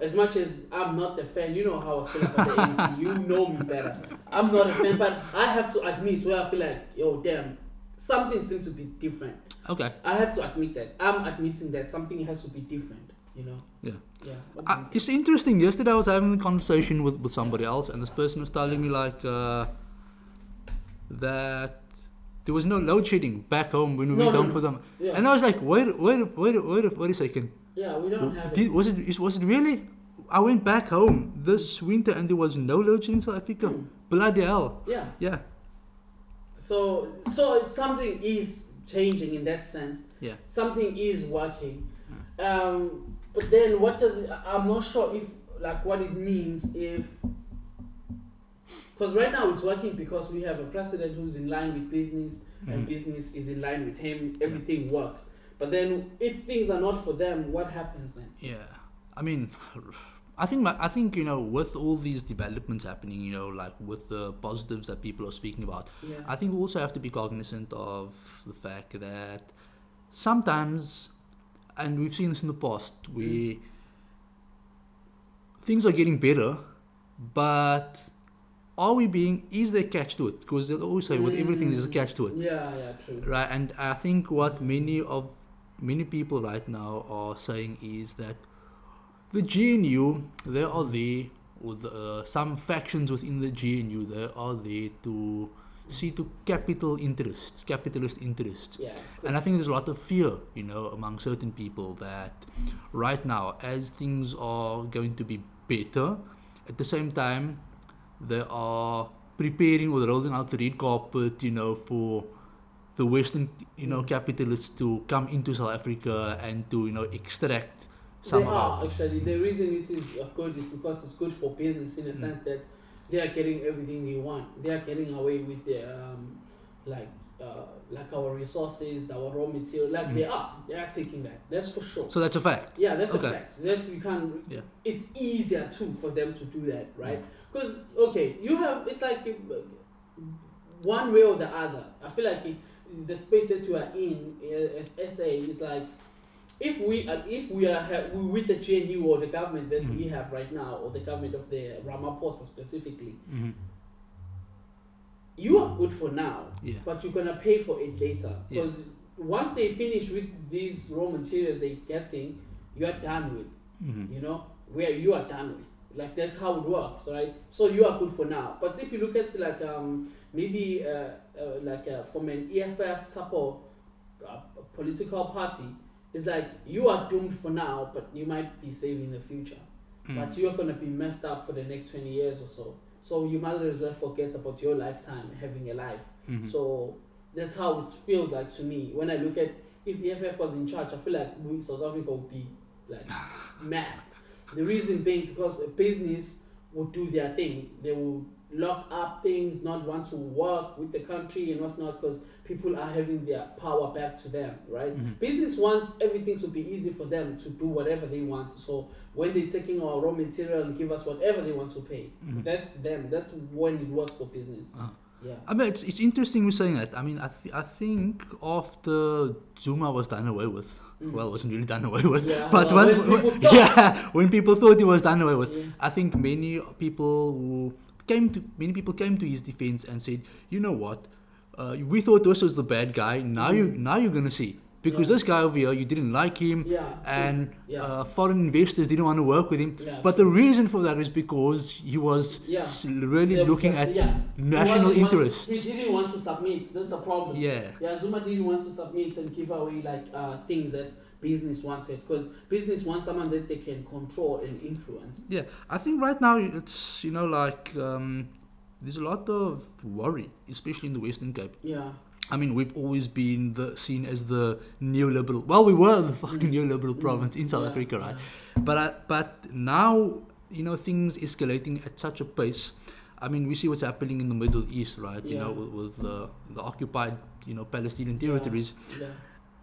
As much as I'm not a fan, you know how I feel about the ANC. You know me better. I'm not a fan, but I have to admit where I feel like, yo, damn, something seems to be different. Okay. I have to admit that. I'm admitting that something has to be different. Yeah. Yeah. It's interesting. Yesterday I was having a conversation with somebody else, and this person was telling me like that there was no load shedding back home when we went home for them. Yeah. And I was like, wait a second. Yeah, we don't have it. Was it really? I went back home this winter and there was no load shedding in South Africa. Bloody hell. Yeah. Yeah. So something is changing in that sense. Yeah. Something is working. But then what does it, I'm not sure if like what it means if, because right now it's working because we have a president who's in line with business and business is in line with him. Everything works. But then if things are not for them, what happens then? Yeah, I mean, I think with all these developments happening, like with the positives that people are speaking about, Yeah. I think we also have to be cognizant of the fact that sometimes, and we've seen this in the past, things are getting better, but is there a catch to it? Because they always say with everything there's a catch to it. Yeah, true. Right, and I think what many people right now are saying is that the GNU, they are there, or some factions within the GNU, they are there to see to capitalist interests. Yeah. And I think there's a lot of fear, among certain people that right now, as things are going to be better, at the same time, they are preparing or rolling out the red carpet, for the Western, capitalists to come into South Africa and to, extract some They of are our. actually, the reason it is good is because it's good for business in a sense that they are getting everything they want. They are getting away with their like our resources, our raw material. Like they are taking that. That's for sure. So that's a fact. Yeah, that's Okay. a fact. That's you can. Yeah. It's easier too for them to do that, right? Because you have it's like one way or the other. I feel like the space that you are in as SA is like if we are with the GNU or the government that we have right now, or the government of the Ramaphosa specifically, you are good for now, but you're gonna pay for it later because once they finish with these raw materials they're getting, you are done with. Where you are done with. Like that's how it works, right? So you are good for now. But if you look at like maybe from an EFF type of political party, it's like you are doomed for now, but you might be saved in the future. But you are gonna be messed up for the next 20 years or so. So you might as well forget about your lifetime having a life. So that's how it feels like to me. When I look at if EFF was in charge, I feel like we South Africa would be like messed. The reason being because a business would do their thing. They will lock up things, not want to work with the country and what's not, because people are having their power back to them, right? Business wants everything to be easy for them to do whatever they want. So when they're taking our raw material and give us whatever they want to pay, that's them. That's when it works for business. Yeah. I mean, it's interesting we're saying that. I mean, I think after Zuma was done away with, well, it wasn't really done away with, but when people thought he was done away with, I think many people came to his defense and said, you know what, we thought this was the bad guy. Now you're gonna see. Because this guy over here, you didn't like him, and foreign investors didn't want to work with him. But the reason for that is because he was really looking at national interests. He didn't want to submit. That's the problem. Zuma didn't want to submit and give away things that business wanted, because business wants someone that they can control and influence. Yeah, I think right now it's there's a lot of worry, especially in the Western Cape. Yeah. I mean, we've always been seen as the neoliberal. Well, we were the fucking neoliberal province in South Africa, right? But now, things escalating at such a pace. I mean, we see what's happening in the Middle East, right? With the occupied, Palestinian territories.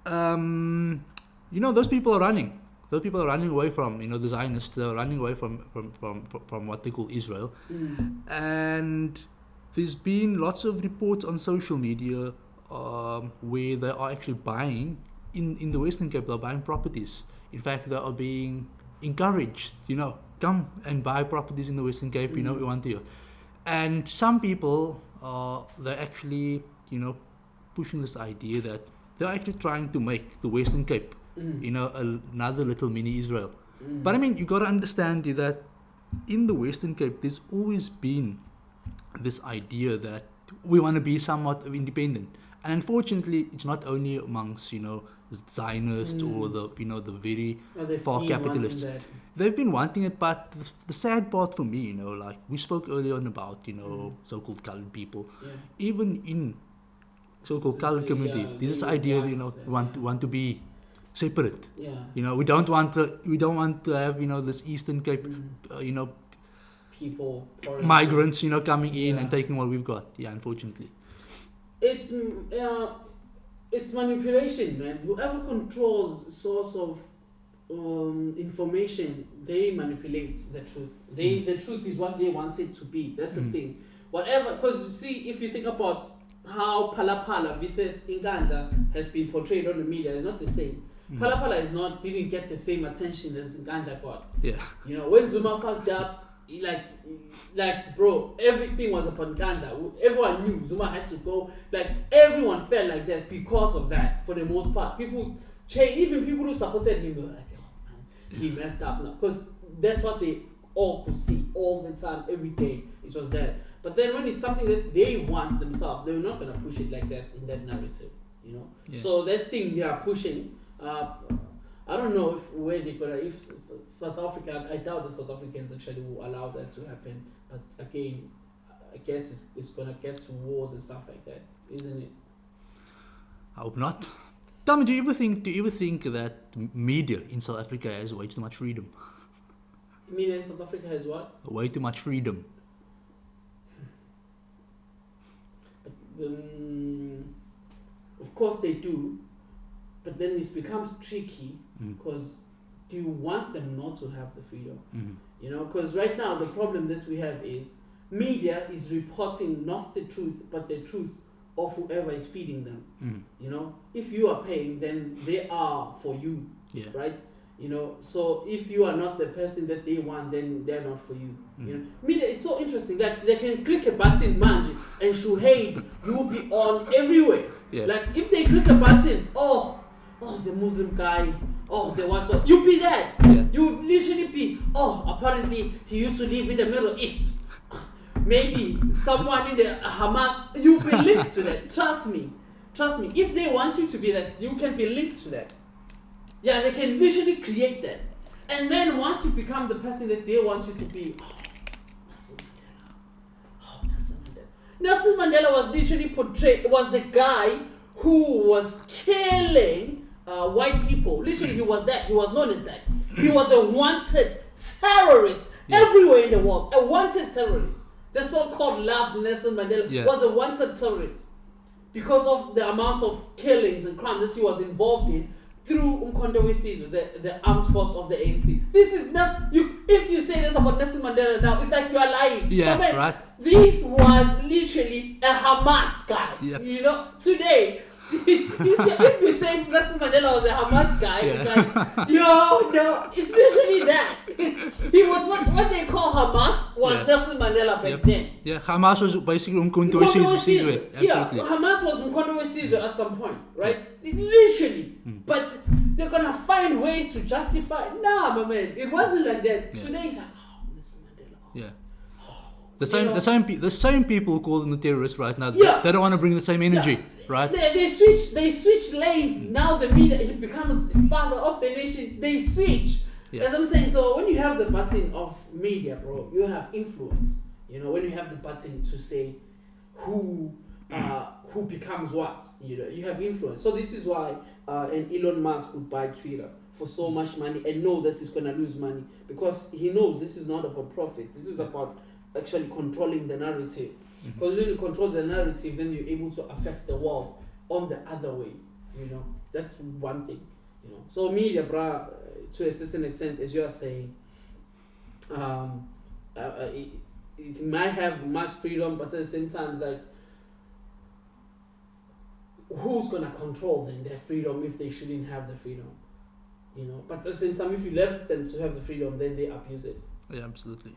Those people are running. Those people are running away from, the Zionists. They're running away from what they call Israel. And there's been lots of reports on social media where they are actually buying, in the Western Cape, they're buying properties. In fact, they are being encouraged, come and buy properties in the Western Cape, we want to. And some people, they're actually, pushing this idea that they're actually trying to make the Western Cape, another little mini Israel. But I mean, you got to understand that in the Western Cape, there's always been this idea that we want to be somewhat independent. And unfortunately, it's not only amongst, Zionists or the very far capitalists. They've been wanting it, but the sad part for me, we spoke earlier on about, so-called colored people. Even in so-called colored community, there's this idea, want to be separate. Yeah. You know, we don't want to have, you know, this Eastern Cape, you know, People, foreigners. migrants, you know, coming in Yeah. and taking what we've got. Yeah, unfortunately. It's manipulation, man. Whoever controls source of information, they manipulate the truth. The truth is what they want it to be. That's the thing. Whatever, because you see, if you think about how Phala versus Inkandla has been portrayed on the media, it's not the same. Phala didn't get the same attention that Inkandla got. Yeah. You know, when Zuma fucked up, like bro, everything was upon Inkandla. Everyone knew Zuma has to go. Like everyone felt like that because of that. For the most part, people changed. Even people who supported him were like, "Oh man, he messed up now," because that's what they all could see all the time, every day. It was that. But then when it's something that they want themselves, they're not gonna push it like that in that narrative. You know. Yeah. So that thing they are pushing. I don't know if South Africa, I doubt the South Africans actually will allow that to happen. But again, I guess it's gonna get to wars and stuff like that, isn't it? I hope not. Tell me, do you ever think that media in South Africa has way too much freedom? Media in South Africa has what? Way too much freedom. Of course they do, but then it becomes tricky because do you want them not to have the freedom? You know, because right now the problem that we have is media is reporting not the truth but the truth of whoever is feeding them. You know, if you are paying, then they are for you, right? You know, so if you are not the person that they want, then they're not for you. You know, media is so interesting that they can click a button, man, and Shuhaid, you will be on everywhere. Like if they click a button, oh, the Muslim guy, the WhatsApp, you be that. You would literally be, apparently he used to live in the Middle East. Maybe someone in the Hamas, you be linked to that. Trust me. If they want you to be that, you can be linked to that. Yeah, they can literally create that. And then once you become the person that they want you to be, Nelson Mandela. Nelson Mandela was literally portrayed, was the guy who was killing white people. Literally, he was that. He was known as that. He was a wanted terrorist everywhere in the world. A wanted terrorist. The so-called loved Nelson Mandela was a wanted terrorist because of the amount of killings and crimes that he was involved in through Umkhonto weSizwe, the armed force of the ANC. This is not you. If you say this about Nelson Mandela now, it's like you are lying. Right. This was literally a Hamas guy. You know, today. if you say Nelson Mandela was a Hamas guy, it's like, no, it's literally that. He was what they call Hamas was Nelson Mandela back then. Yeah, Hamas was basically Umkhonto weSizwe. Absolutely. Hamas was Umkhonto weSizwe at some point, right? Literally. But they're gonna find ways to justify. Nah, my man, it wasn't like that. Today it's like, Nelson Mandela. The same people who call them the terrorists right now. They don't want to bring the same energy, right? They switch lanes. Now the media, he becomes father of the nation. They switch. As I'm saying, so when you have the button of media, bro, you have influence. You know, when you have the button to say who becomes what, you know, you have influence. So this is why an Elon Musk would buy Twitter for so much money and know that he's gonna lose money because he knows this is not about profit. This is about actually controlling the narrative. Because when you control the narrative, then you're able to affect the world on the other way. You know, that's one thing. You know, so media, bruh, to a certain extent, as you are saying, it might have much freedom, but at the same time, it's like, who's gonna control then their freedom if they shouldn't have the freedom? You know, but at the same time, if you let them to have the freedom, then they abuse it. Yeah, absolutely.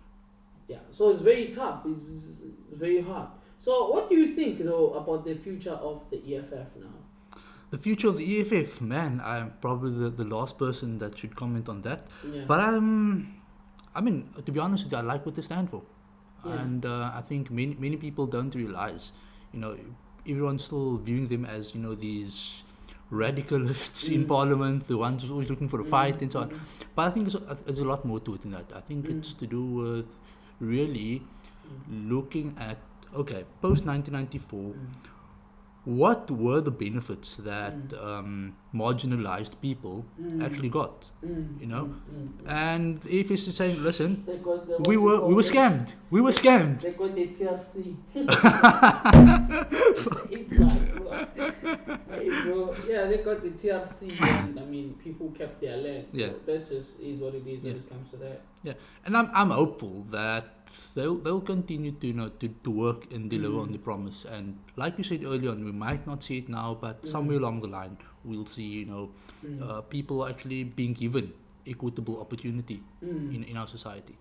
Yeah, so it's very tough. It's very hard. So what do you think, though, about the future of the EFF now? The future of the EFF, man, I'm probably the last person that should comment on that. Yeah. But I mean, to be honest with you, I like what they stand for. Yeah. And I think many people don't realize, you know, everyone's still viewing them as, you know, these radicalists in parliament, the ones who's always looking for a fight and so on. But I think there's a lot more to it than that. I think it's to do with really looking at, okay, post 1994, what were the benefits that marginalized people actually got, you know? And if it's saying, listen, They got the, we were scammed. We were scammed. They got the TRC. It's like, bro. Hey, bro. Yeah, they got the TRC, and I mean, people kept their land. Yeah. That just is what it is when Yeah. it comes to that. Yeah, and I'm hopeful that they'll continue to to work and deliver on the promise. And like you said earlier on, we might not see it now, but somewhere along the line we'll see people actually being given equitable opportunity in our society.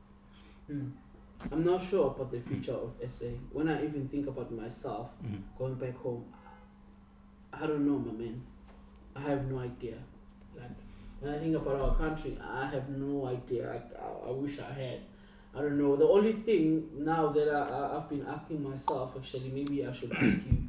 I'm not sure about the future of SA. When I even think about myself going back home, I don't know, my man. I have no idea. Like, when I think about our country, I have no idea. I wish I had. I don't know. The only thing now that I've been asking myself, actually, maybe I should ask you.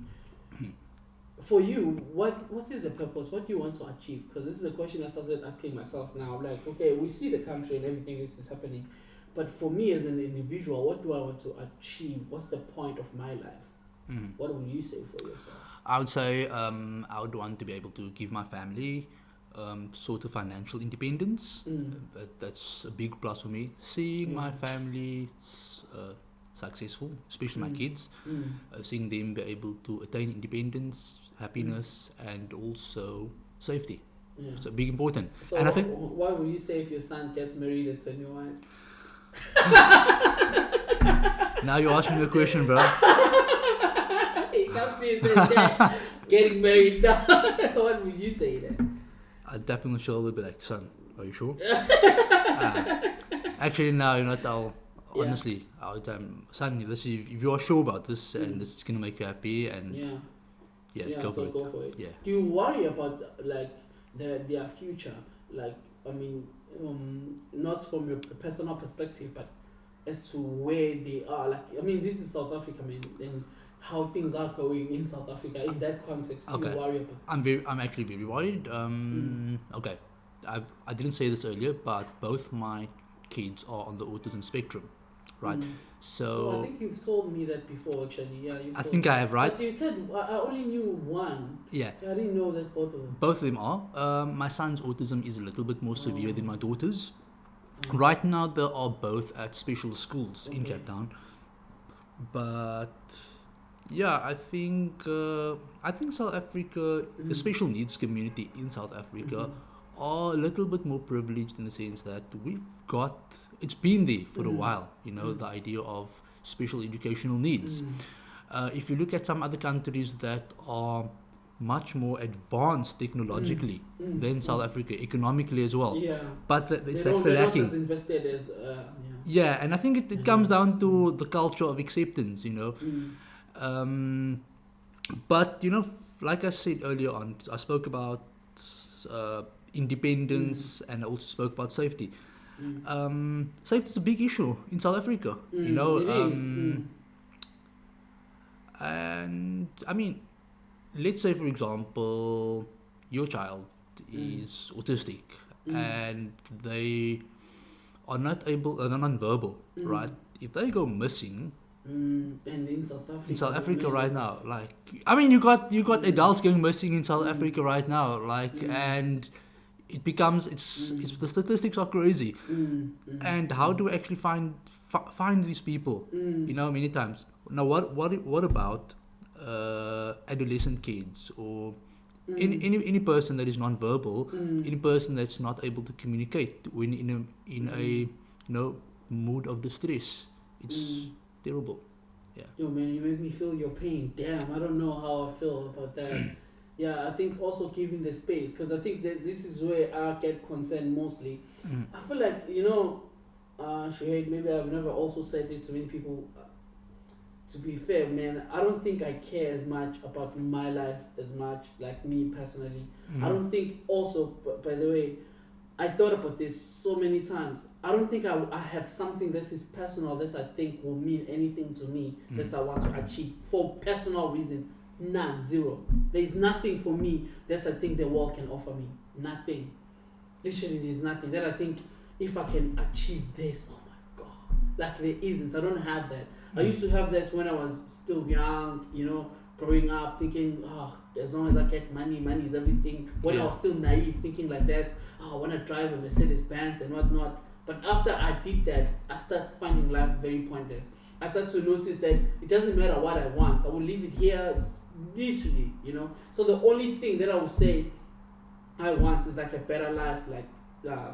For you, what is the purpose? What do you want to achieve? Because this is a question I started asking myself now. Like, okay, we see the country and everything this is happening. But for me as an individual, what do I want to achieve? What's the point of my life? What would you say for yourself? I would say I would want to be able to give my family sort of financial independence. That's a big plus for me. Seeing my family successful, especially my kids, seeing them be able to attain independence, happiness, and also safety. Yeah. So big important. So and I think what would you say if your son gets married at 21? now you're asking me a question, bro. He comes to you and says, "Dad, getting married now." What would you say then? I'd tap him on the shoulder, be like, son, are you sure? Actually, no, you're not. Honestly, son, listen, if you are sure about this and this is gonna make you happy, and go so for it. go for it. Yeah. Do you worry about like their future? Like, I mean, not from your personal perspective, but as to where they are. Like, I mean, this is South Africa, man, and how things are going in South Africa. In that context, do you worry about? I'm actually very worried. Okay, I didn't say this earlier, but both my kids are on the autism spectrum, right? So I think you've told me that before, actually. Yeah, I think I have, right? But you said I only knew one. Yeah. I didn't know that both of them. Both of them are. My son's autism is a little bit more severe than my daughter's. Right now, they are both at special schools in Cape Town. But yeah, I think South Africa, the special needs community in South Africa, are a little bit more privileged in the sense that it's been there for a while. You know, the idea of special educational needs. If you look at some other countries that are much more advanced technologically than South Africa, economically as well. Yeah. But that's the lacking. As invested as, yeah, and I think it comes down to the culture of acceptance, you know. But, you know, like I said earlier on, I spoke about independence and I also spoke about safety. Safety is a big issue in South Africa, you know. It is. And, I mean, let's say, for example, your child is autistic and they are not non-verbal, right? If they go missing, and in South Africa, right now, like, I mean, you got adults going missing in South Africa right now, like, and it becomes it's the statistics are crazy, and how do we actually find these people? You know, many times. Now, what about adolescent kids or any person that is non-verbal, any person that's not able to communicate when in a mood of distress? It's terrible. Yeah. Yo, man, you make me feel your pain. Damn, I don't know how I feel about that. Yeah, I think also giving the space, because I think that this is where I get concerned mostly. I feel like, Shahid, maybe I've never also said this to many people. To be fair, man, I don't think I care as much about my life as much, like me personally. I don't think also, by the way, I thought about this so many times. I don't think I have something that is personal that I think will mean anything to me that I want to achieve for personal reason. None, zero. There is nothing for me that I think the world can offer me. Nothing. Literally, there's nothing that I think if I can achieve this, oh my God. Like there isn't. I don't have that. I used to have that when I was still young, growing up thinking, oh, as long as I get money, money is everything. When I Yeah. was still naive, thinking like that, oh, I want to drive a Mercedes Benz and whatnot. But after I did that, I started finding life very pointless. I started to notice that it doesn't matter what I want. I will leave it here. It's literally, you know. So the only thing that I would say I want is like a better life, like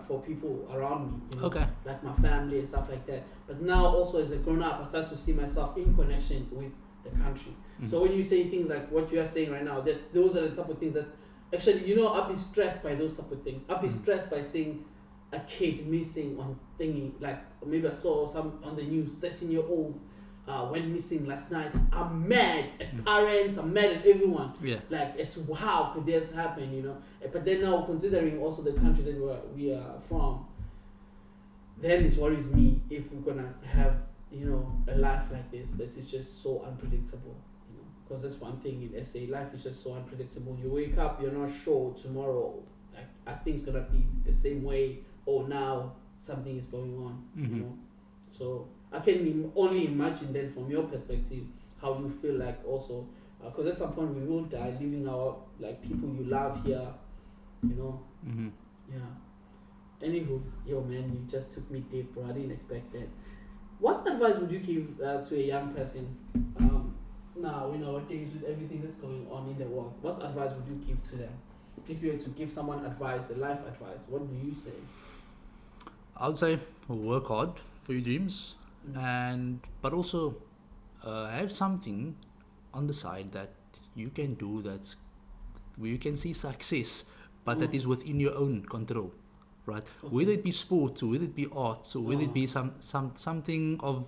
for people around me, you know, Okay. like my family and stuff like that. But now also as a grown up, I start to see myself in connection with the country. So when you say things like what you are saying right now, that those are the type of things that actually, you know, I'll be stressed by those type of things. I'll be stressed by seeing a kid missing on thingy, like maybe I saw some on the news, 13-year-old went missing last night. I'm mad at parents, I'm mad at everyone. Yeah. Like, it's how could this happen, you know? But then now considering also the country that we are from, then it worries me if we're gonna have, you know, a life like this that is just so unpredictable, you know? Because that's one thing in SA, life is just so unpredictable. You wake up, you're not sure tomorrow, like, I think it's gonna be the same way, or now something is going on, you know? So I can only imagine then from your perspective how you feel like also, because at some point we will die, leaving our like people you love here, you know. Yeah. Anywho, yo man, you just took me deep, bro. I didn't expect that. What advice would you give to a young person now in our days with everything that's going on in the world? What advice would you give to them? If you were to give someone advice, a life advice, what do you say? I would say work hard for your dreams, but also have something on the side that you can do that's where you can see success, but that is within your own control, right? Whether it be sports, or whether it be arts, or whether it be something of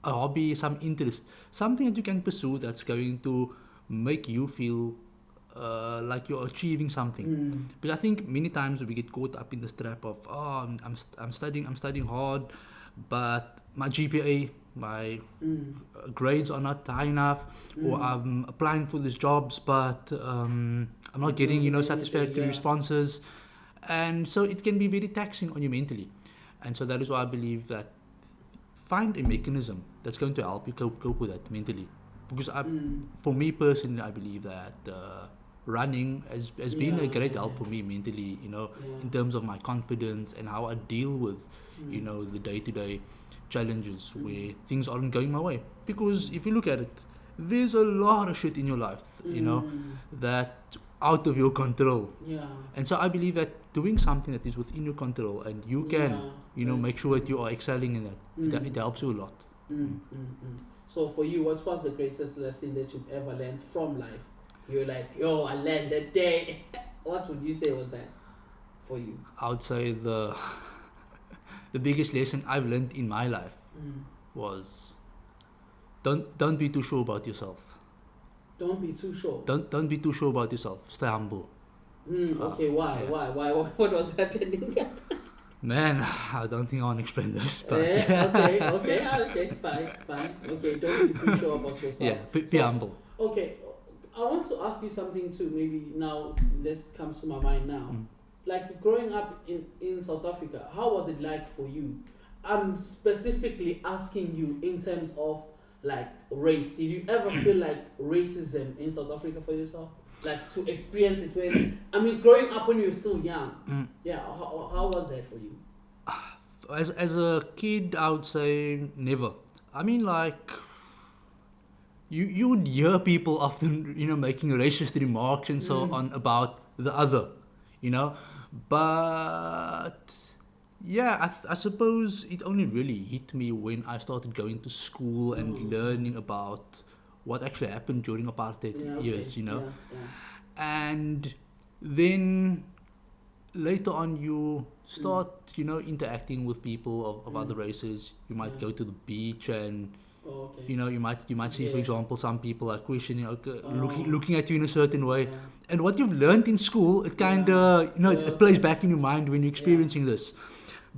a hobby, some interest, something that you can pursue that's going to make you feel like you're achieving something. But I think many times we get caught up in this trap of, oh, I'm studying hard, but my GPA, my grades are not high enough, or I'm applying for these jobs, but I'm not getting, you know, satisfactory responses, and so it can be very taxing on you mentally. And so that is why I believe that find a mechanism that's going to help you cope with that mentally. Because for me personally, I believe that running has been a great help for me mentally, you know, in terms of my confidence and how I deal with, you know, the day-to-day challenges where things aren't going my way. Because if you look at it, there's a lot of shit in your life, you know, that out of your control. And so I believe that doing something that is within your control and you can, you know, make sure that you are excelling in that, it helps you a lot. So for you, what was the greatest lesson that you've ever learned from life? You're like, yo, I learned that day. What would you say was that for you? I would say the biggest lesson I've learned in my life was don't be too sure about yourself. Don't be too sure. Don't be too sure about yourself. Stay humble. Okay, why? Yeah. Why? What was happening? Man, I don't think I want to explain this, but okay, fine. Okay, don't be too sure about yourself. yeah, be humble. Okay, I want to ask you something too. Maybe now this comes to my mind now. Like growing up in South Africa, how was it like for you? I'm specifically asking you in terms of like race. Did you ever feel like racism in South Africa for yourself? Like to experience it when, I mean, growing up when you were still young. Yeah, how was that for you? As a kid, I would say never. I mean, like, you would hear people often, you know, making racist remarks and so on about the other, you know, but yeah, I suppose it only really hit me when I started going to school and learning about what actually happened during apartheid years, you know. And then later on you start, you know, interacting with people of other races. You might go to the beach and you know, you might see, for example, some people are questioning, looking at you in a certain way. And what you've learned in school, it kind of, you know, it plays back in your mind when you're experiencing this.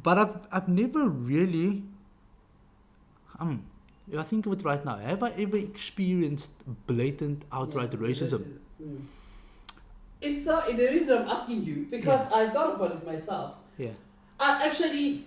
But I've never really, I think of it right now, have I ever experienced blatant, outright racism? It's the reason I'm asking you, because I thought about it myself. Yeah. I actually,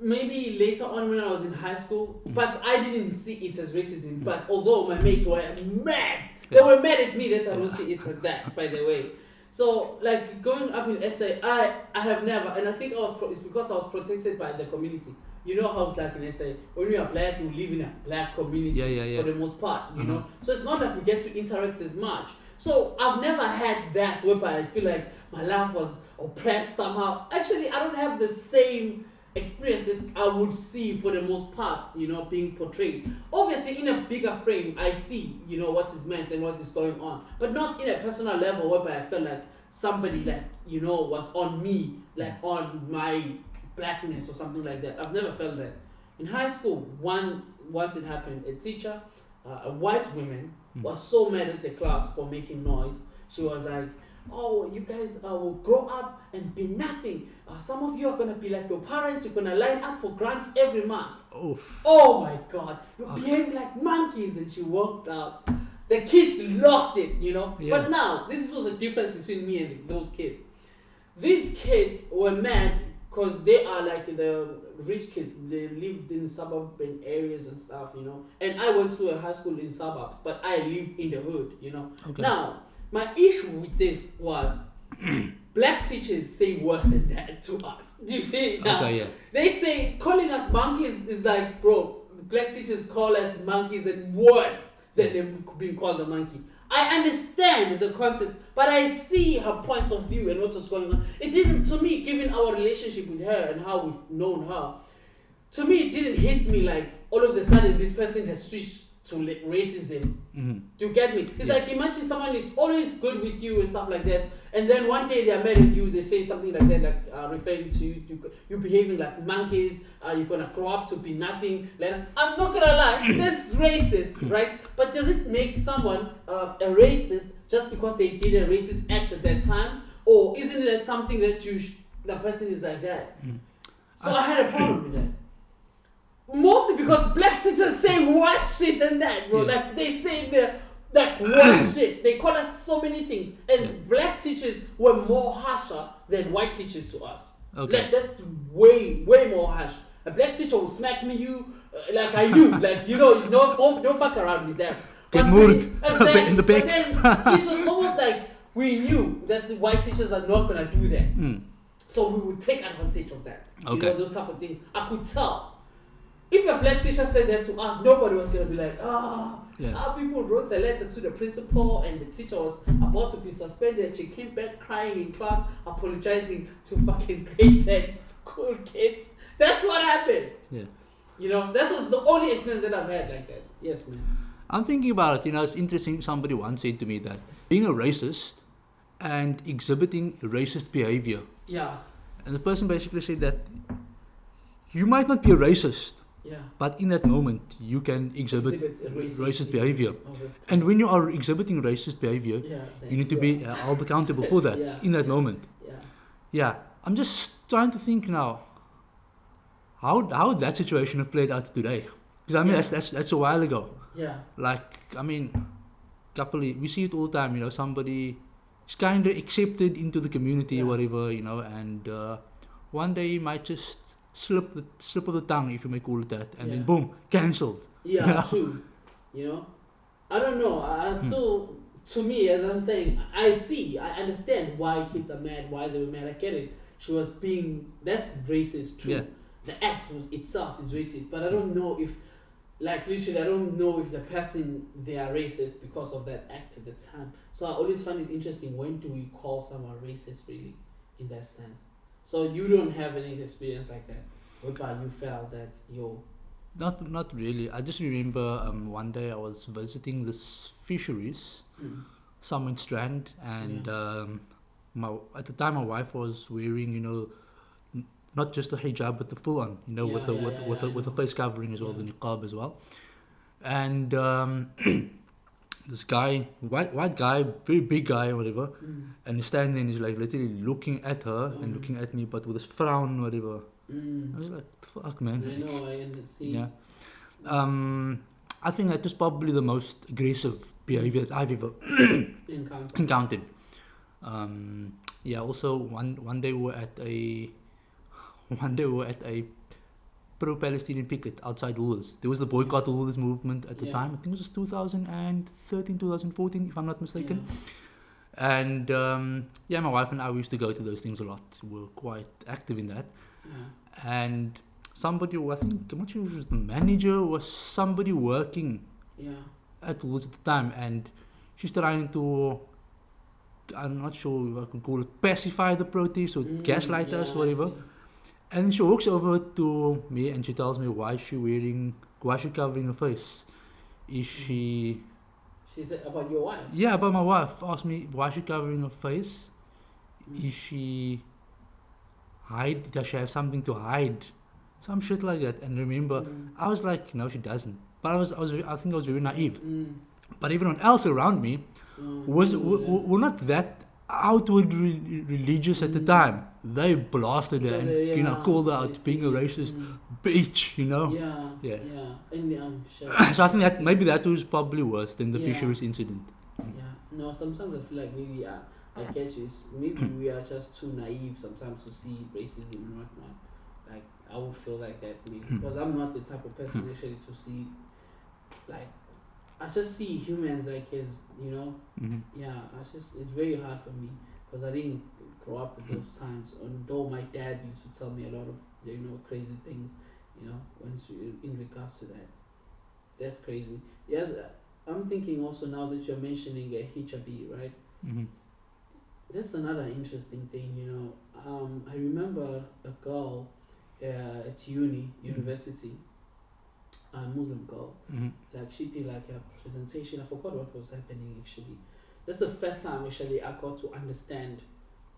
maybe later on when I was in high school, but I didn't see it as racism. But although my mates were mad, they were mad at me that I don't see it as that, by the way. So, like, growing up in SA, I have never, and I think it's because I was protected by the community. You know how it's like in SA, when you are black, you live in a black community for the most part, you know? So it's not like we get to interact as much. So I've never had that whereby I feel like my life was oppressed somehow. Actually, I don't have the same experience that I would see for the most part, you know, being portrayed. Obviously, in a bigger frame, I see, you know, what is meant and what is going on, but not in a personal level whereby I felt like somebody, like, you know, was on me, like on my blackness or something like that. I've never felt that. In high school, once it happened, a teacher, a white woman, was so mad at the class for making noise. She was like, oh, you guys will grow up and be nothing. Some of you are going to be like your parents. You're going to line up for grants every month. Oh my God. You're behaving like monkeys. And she walked out. The kids lost it, you know. Yeah. But now, this was a difference between me and those kids. These kids were mad because they are like the rich kids. They lived in suburban areas and stuff, you know. And I went to a high school in suburbs, but I live in the hood, you know. Okay. Now, my issue with this was black teachers say worse than that to us. Do you see it now? Okay, yeah. They say calling us monkeys is like, bro, black teachers call us monkeys and worse than them being called a monkey. I understand the context, but I see her point of view and what was going on. It didn't, to me, given our relationship with her and how we've known her, to me it didn't hit me like all of a sudden this person has switched to racism. Do you get me? It's like, imagine someone is always good with you and stuff like that, and then one day they're mad at you, they say something like that, like referring to you behaving like monkeys, you're gonna grow up to be nothing. Like, I'm not gonna lie, that's racist, right? But does it make someone a racist just because they did a racist act at that time? Or isn't it something that the person is like that? So I had a problem with that. Mostly because black teachers say worse shit than that, bro. Like, they say the worse shit. They call us so many things. And black teachers were more harsher than white teachers to us. Okay. Like, that's way, way more harsh. A black teacher will smack me, like I do. Like, don't fuck around with that. Get moved in the back. But then, it was almost like we knew that white teachers are not going to do that. So we would take advantage of that. Okay. You know, those type of things. I could tell. If a black teacher said that to us, nobody was going to be like, people wrote a letter to the principal and the teacher was about to be suspended. She came back crying in class, apologizing to fucking grade 10 school kids. That's what happened. Yeah. You know, that was the only experience that I've had like that. Yes, man. I'm thinking about it, you know, it's interesting. Somebody once said to me that being a racist and exhibiting racist behavior. Yeah. And the person basically said that you might not be a racist. Yeah. But in that moment, you can exhibit racist behavior. And when you are exhibiting racist behavior, you need to be held accountable for that in that moment. Yeah. I'm just trying to think now, how would that situation have played out today? Because I mean, that's a while ago. Yeah. Like, I mean, we see it all the time, you know, somebody is kind of accepted into the community or whatever, you know, and one day you might just slip of the tongue, if you may call it that, and then boom, cancelled. Yeah, you know? True. You know, I don't know. I still, to me, as I'm saying, I understand why kids are mad, why they were mad. I get it. She was that's racist, true. Yeah. The act itself is racist, but I don't know if, like, literally, I don't know if the person, they are racist because of that act at the time. So I always find it interesting, when do we call someone racist, really, in that sense? So you don't have any experience like that, whereby you felt that you're... Not really. I just remember one day I was visiting this fisheries, somewhere in Strand, and at the time my wife was wearing, you know, not just the hijab but the full on, you know, with the face covering as well, the niqab as well, and this guy, white guy, very big guy or whatever, and he's standing and he's like literally looking at her and looking at me, but with this frown or whatever. I was like, fuck, man. I know, I understand. Yeah. I think that was probably the most aggressive behavior that I've ever encountered. Also one day we were at a pro-Palestinian picket outside Woolworths. There was the boycott Woolworths movement at the Yeah. time. I think it was 2013, 2014, if I'm not mistaken. Yeah. And my wife and I used to go to those things a lot. We were quite active in that. Yeah. And somebody, I think, I'm not sure if it was the manager or somebody working Yeah. at Woolworths at the time, and she's trying to, I'm not sure if I could call it pacify the protest or gaslight us, I whatever. see. And she walks over to me and she tells me why is she covering her face? Is she, She said about your wife. yeah, but my wife asked me why is she covering her face? Is she does she have something to hide? Some shit like that. And remember, I was like, no, she doesn't. But I think I was very naive. But everyone else around me were not that outward religious at the time. They blasted her So and they, called her I out being a see. racist bitch, Yeah. Yeah. And sure. So I think that maybe that was probably worse than the Yeah. fisheries incident. Yeah. No, sometimes I feel like maybe I get you. Maybe we are just too naive sometimes to see racism and whatnot. Like I would feel like that maybe because I'm not the type of person actually to see like I just see humans like as yeah. It's very hard for me because I didn't grow up with those times. Although my dad used to tell me a lot of crazy things, in regards to that. That's crazy. Yes, I'm thinking also now that you're mentioning hijabi, right? Mm-hmm. That's another interesting thing, I remember a girl at university, a Muslim girl, Mm-hmm. like she did like a presentation. I forgot what was happening actually. That's the first time actually I got to understand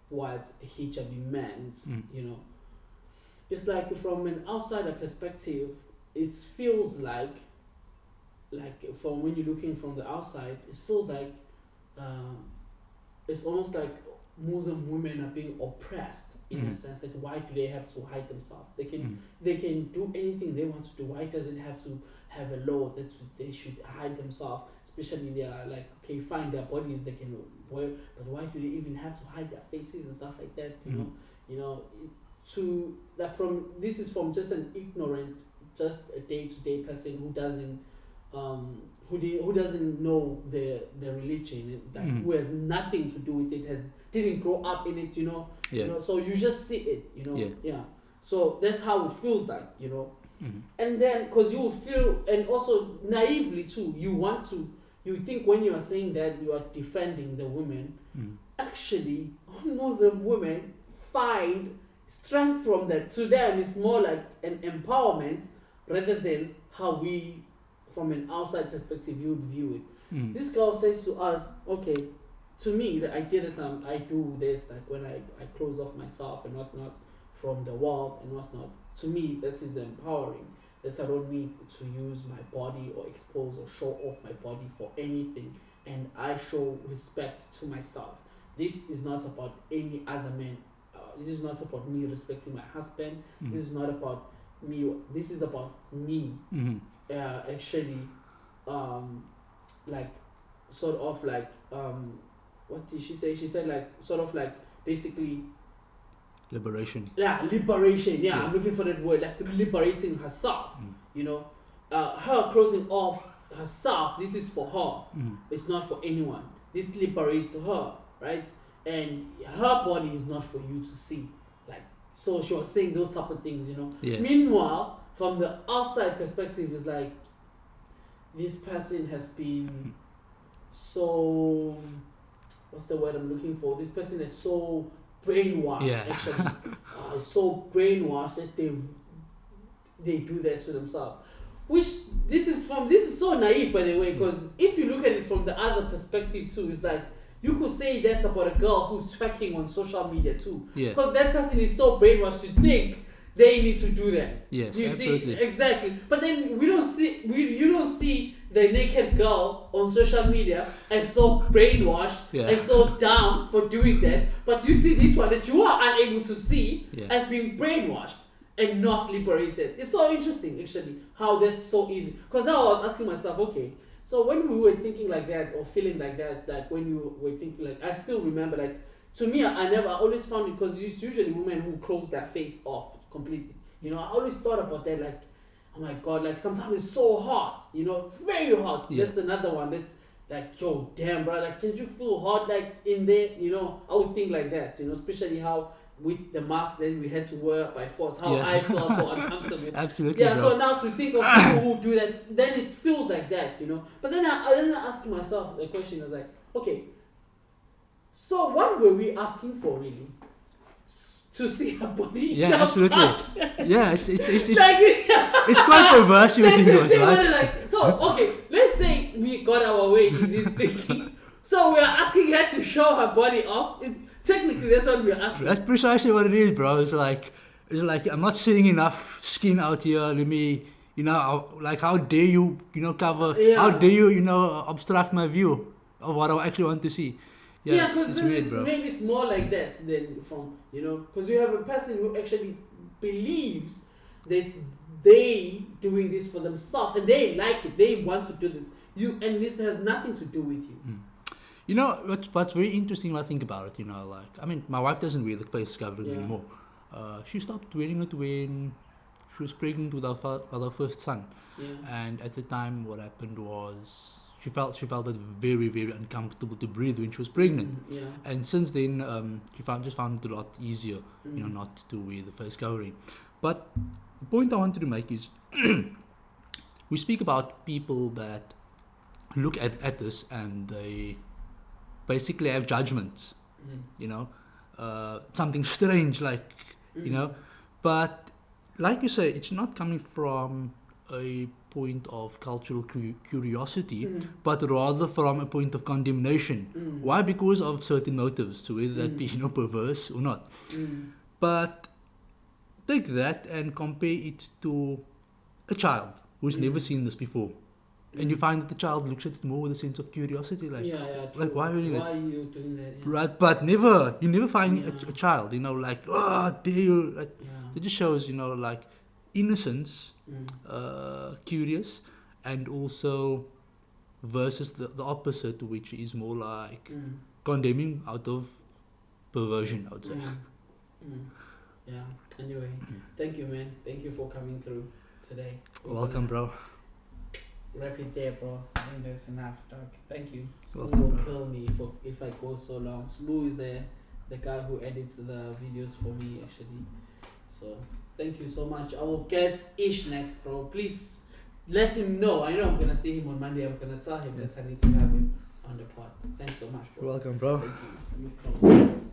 what hijabi meant, It's like from an outsider perspective, it feels like from when you're looking from the outside, it feels like it's almost like Muslim women are being oppressed in a sense that why do they have to hide themselves? They can do anything they want to do. Why does it have to have a law that they should hide themselves? Especially they are like, okay, fine, their bodies they can wear, but why do they even have to hide their faces and stuff like that? This is from just an ignorant, just a day-to-day person who doesn't who doesn't know the religion, who has nothing to do with it, didn't grow up in it, so you just see it, yeah. So that's how it feels like, and then because you will feel, and also naively too, you think when you are saying that you are defending the women, actually Muslim women find strength from that. To them it's more like an empowerment rather than how we from an outside perspective you would view it. This girl says to us, okay, to me the idea that I do this, like when I close off myself and whatnot from the world and whatnot, to me that is empowering. That I don't need to use my body or expose or show off my body for anything, and I show respect to myself. This is not about any other man. This is not about me respecting my husband. This is not about me. This is about me. Actually, like sort of like what did she say? She said like sort of like basically liberation. Yeah, liberation. Yeah, I'm looking for that word. Like liberating herself. Her closing off herself. This is for her. It's not for anyone. This liberates her, right? And her body is not for you to see. Like, so she was saying those type of things, Yeah. Meanwhile, from the outside perspective, it's like this person has been so, what's the word I'm looking for? This person is so brainwashed, actually. So brainwashed that they do that to themselves. Which this is so naive, by the way, because if you look at it from the other perspective too, it's like you could say that's about a girl who's tracking on social media too, because that person is so brainwashed to think they need to do that. Yes, you absolutely. see exactly. But then you don't see the naked girl on social media as so brainwashed and so dumb for doing that. But you see this one that you are unable to see as being brainwashed and not liberated. It's so interesting actually how that's so easy. Because now I was asking myself, okay, so when we were thinking like that or feeling like that, like when you were thinking like, I still remember like, to me I always found it, because it's usually women who close their face off completely. You know, I always thought about that, like, oh my god, like sometimes it's so hot, you know, very hot. Yeah. That's another one that's like, yo, damn, bro, like, can you feel hot, like, in there? You know, I would think like that, you know, especially how with the mask that we had to wear by force, how Yeah. I felt so uncomfortable. Absolutely, Yeah, bro. so now to think of people who do that, then it feels like that, you know. But then I asking myself the question, I was like, okay, so what were we asking for really? To see her body? Yeah, absolutely. Yeah, it's Like, it's quite perverse. You think it was, they right? were like, so okay, let's say we got our way in this thinking. So we are asking her to show her body off. Technically, that's what we're asking. That's precisely what it is, bro. It's like I'm not seeing enough skin out here. Let me, you know, like how dare you, you know, cover? Yeah. How dare you, you know, obstruct my view of what I actually want to see? Yeah, because then weird, it's bro. maybe it's more like that than from, you know, because you have a person who actually believes that they doing this for themselves and they like it, they want to do this. And this has nothing to do with you. You know what's very interesting when I think about it. You know, like I mean, my wife doesn't wear the face covering Yeah. anymore. She stopped wearing it when she was pregnant with our first son. Yeah. And at the time, what happened was she felt it very, very uncomfortable to breathe when she was pregnant. Yeah. And since then, she found it a lot easier, you know, not to wear the face covering. But the point I wanted to make is, we speak about people that look at this and they basically have judgments, you know, something strange, like, you know, but like you say, it's not coming from a point of cultural curiosity, but rather from a point of condemnation. Why? Because of certain motives, so whether that be, you know, perverse or not. But take that and compare it to a child who's never seen this before, and you find that the child looks at it more with a sense of curiosity, like, like why are you doing that? Yeah. right? But you never find a child, you know, like, oh, dare you, like, it just shows, you know, like innocence, curious, and also versus the opposite, which is more like condemning out of perversion, I would say. Yeah. Anyway, thank you, man. Thank you for coming through today. Welcome, bro. Wrap it there, bro. I think that's enough, dog. Thank you. Smooth Welcome, will bro. kill me if I go so long. Smooth is the guy who edits the videos for me, actually. So thank you so much. I will get Ish next, bro. Please let him know. I know I'm gonna see him on Monday. I'm gonna tell him that I need to have him on the pod. Thanks so much, bro. Welcome, bro. Thank you. Let me close this.